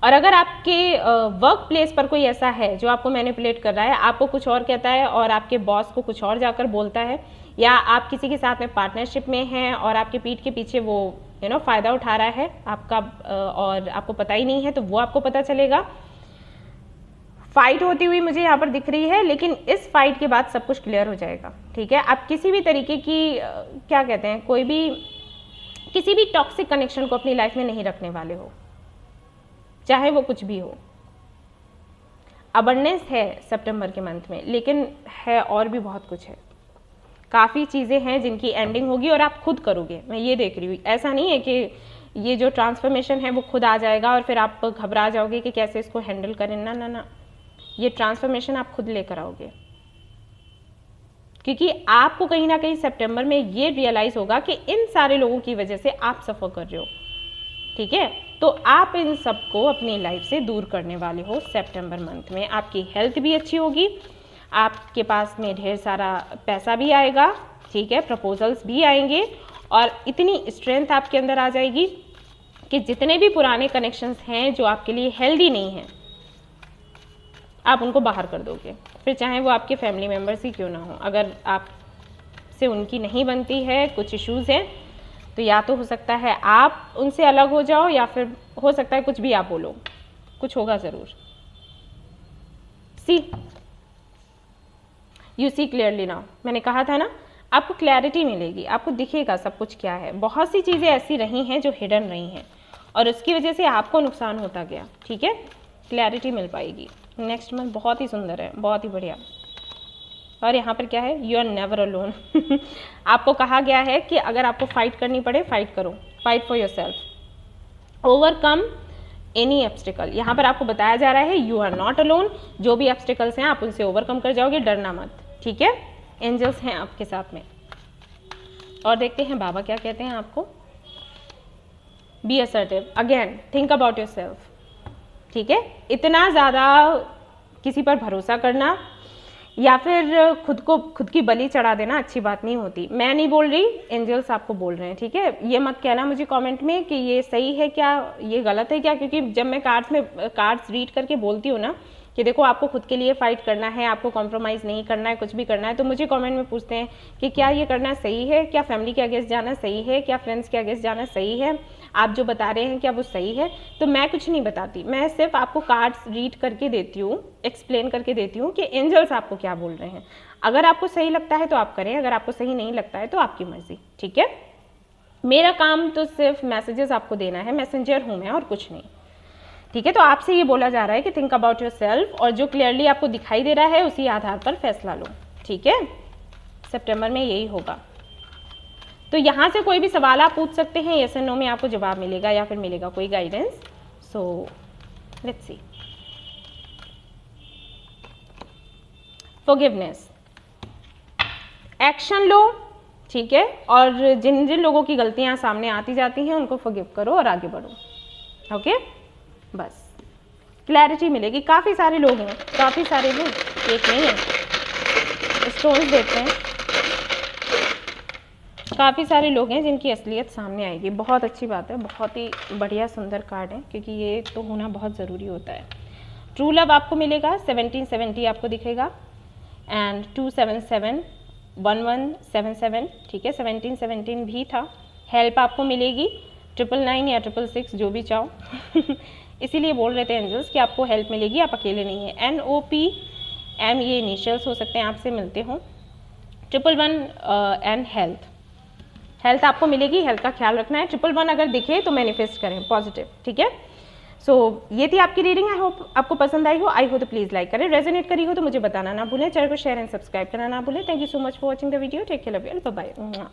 और अगर आपके वर्क प्लेस पर कोई ऐसा है जो आपको मैनिपुलेट कर रहा है, आपको कुछ और कहता है और आपके बॉस को कुछ और जाकर बोलता है, या आप किसी के साथ में पार्टनरशिप में हैं और आपके पीठ के पीछे वो फ़ायदा उठा रहा है आपका, और आपको पता ही नहीं है, तो वो आपको पता चलेगा। फाइट होती हुई मुझे यहाँ पर दिख रही है, लेकिन इस फाइट के बाद सब कुछ क्लियर हो जाएगा, ठीक है। आप किसी भी तरीके की क्या कहते हैं, किसी भी टॉक्सिक कनेक्शन को अपनी लाइफ में नहीं रखने वाले हो, चाहे वो कुछ भी हो। अबंडेंस है सितंबर के मंथ में, लेकिन है और भी बहुत कुछ है। काफ़ी चीज़ें हैं जिनकी एंडिंग होगी और आप खुद करोगे, मैं ये देख रही हूँ। ऐसा नहीं है कि ये जो ट्रांसफॉर्मेशन है वो खुद आ जाएगा और फिर आप घबरा जाओगे कि कैसे इसको हैंडल करें, ना ना ना, ये ट्रांसफॉर्मेशन आप खुद लेकर आओगे, क्योंकि आपको कहीं ना कहीं सितंबर में ये रियलाइज़ होगा कि इन सारे लोगों की वजह से आप सफ़र कर रहे हो, ठीक है। तो आप इन सबको अपनी लाइफ से दूर करने वाले हो सितंबर मंथ में। आपकी हेल्थ भी अच्छी होगी, आपके पास में ढेर सारा पैसा भी आएगा, ठीक है, प्रपोजल्स भी आएंगे, और इतनी स्ट्रेंथ आपके अंदर आ जाएगी कि जितने भी पुराने कनेक्शंस हैं जो आपके लिए हेल्दी नहीं हैं, आप उनको बाहर कर दोगे, फिर चाहे वो आपके फैमिली मेम्बर्स ही क्यों ना हो। अगर आपसे उनकी नहीं बनती है, कुछ इश्यूज़ हैं, तो या तो हो सकता है आप उनसे अलग हो जाओ, या फिर हो सकता है कुछ भी आप बोलो, कुछ होगा ज़रूर। सी यू सी क्लियरली नाउ, मैंने कहा था ना, आपको क्लैरिटी मिलेगी, आपको दिखेगा सब कुछ क्या है। बहुत सी चीज़ें ऐसी रही हैं जो हिडन रही हैं और उसकी वजह से आपको नुकसान होता गया, ठीक है। क्लैरिटी मिल पाएगी। नेक्स्ट मंथ बहुत ही सुंदर है, बहुत ही बढ़िया। और यहाँ पर क्या है, यू आर नेवर अलोन। आपको कहा गया है कि अगर आपको फाइट करनी पड़े फाइट करो, fight for yourself, overcome any obstacle. यहाँ पर आपको बताया जा रहा है यू आर नॉट अलोन, जो भी एब्स्टिकल्स हैं आप उनसे ओवरकम कर जाओगे, डरना मत, ठीक है। एंजल्स हैं आपके साथ में। और देखते हैं बाबा क्या कहते हैं आपको। Be assertive, again think about yourself, ठीक है। इतना ज़्यादा किसी पर भरोसा करना या फिर खुद की बलि चढ़ा देना अच्छी बात नहीं होती। मैं नहीं बोल रही, एंजल्स आपको बोल रहे हैं, ठीक है। ये मत कहना मुझे कमेंट में कि ये सही है क्या, ये गलत है क्या, क्योंकि जब मैं कार्ड्स रीड करके बोलती हूँ ना कि देखो आपको खुद के लिए फाइट करना है, आपको कॉम्प्रोमाइज़ नहीं करना है, कुछ भी करना है, तो मुझे कमेंट में पूछते हैं कि क्या ये करना सही है, क्या फैमिली के अगेंस्ट जाना सही है, क्या फ्रेंड्स के अगेंस्ट जाना सही है, आप जो बता रहे हैं क्या वो सही है। तो मैं कुछ नहीं बताती, मैं सिर्फ आपको कार्ड्स रीड करके देती हूँ, एक्सप्लेन करके देती हूँ कि एंजल्स आपको क्या बोल रहे हैं। अगर आपको सही लगता है तो आप करें, अगर आपको सही नहीं लगता है तो आपकी मर्जी, ठीक है। मेरा काम तो सिर्फ मैसेजेस आपको देना है, मैसेंजर हूँ मैं और कुछ नहीं, ठीक है। तो आपसे ये बोला जा रहा है कि थिंक अबाउट योर सेल्फ, और जो क्लियरली आपको दिखाई दे रहा है उसी आधार पर फैसला लो, ठीक है। सितंबर में यही होगा। तो यहाँ से कोई भी सवाल आप पूछ सकते हैं, यस एंड नो में आपको जवाब मिलेगा या फिर मिलेगा कोई guidance. So let's see. Forgiveness, action लो, ठीक है। और जिन जिन लोगों की गलतियाँ सामने आती जाती हैं उनको फॉरगिव करो और आगे बढ़ो, ओके। बस क्लैरिटी मिलेगी। काफ़ी सारे लोग हैं, काफ़ी सारे हैं, एक नहीं है। स्टोन्स देखते हैं, काफ़ी सारे लोग हैं जिनकी असलियत सामने आएगी। बहुत अच्छी बात है, बहुत ही बढ़िया सुंदर कार्ड है, क्योंकि ये तो होना बहुत ज़रूरी होता है। ट्रू लव आपको मिलेगा, 1770 आपको दिखेगा, एंड 277 1177, ठीक है। 1717 भी था। हेल्प आपको मिलेगी 999 या 666, जो भी चाहो। इसीलिए बोल रहे थे एंजल्स कि आपको हेल्प मिलेगी, आप अकेले नहीं हैं। NOPM ये इनिशियल्स हो सकते हैं, आपसे मिलते हों। 111 एंड हेल्थ आपको मिलेगी, हेल्थ का ख्याल रखना है। 111 अगर दिखे तो मैनिफेस्ट करें पॉजिटिव, ठीक है। सो ये थी आपकी रीडिंग। आई होप आपको पसंद आई हो। आई हो तो प्लीज़ लाइक करें, रेजोनेट करी हो तो मुझे बताना ना भूलें, चैनल को शेयर एंड सब्सक्राइब करना ना भूलें। Thank you so much for watching the video. Take care, love you, bye bye.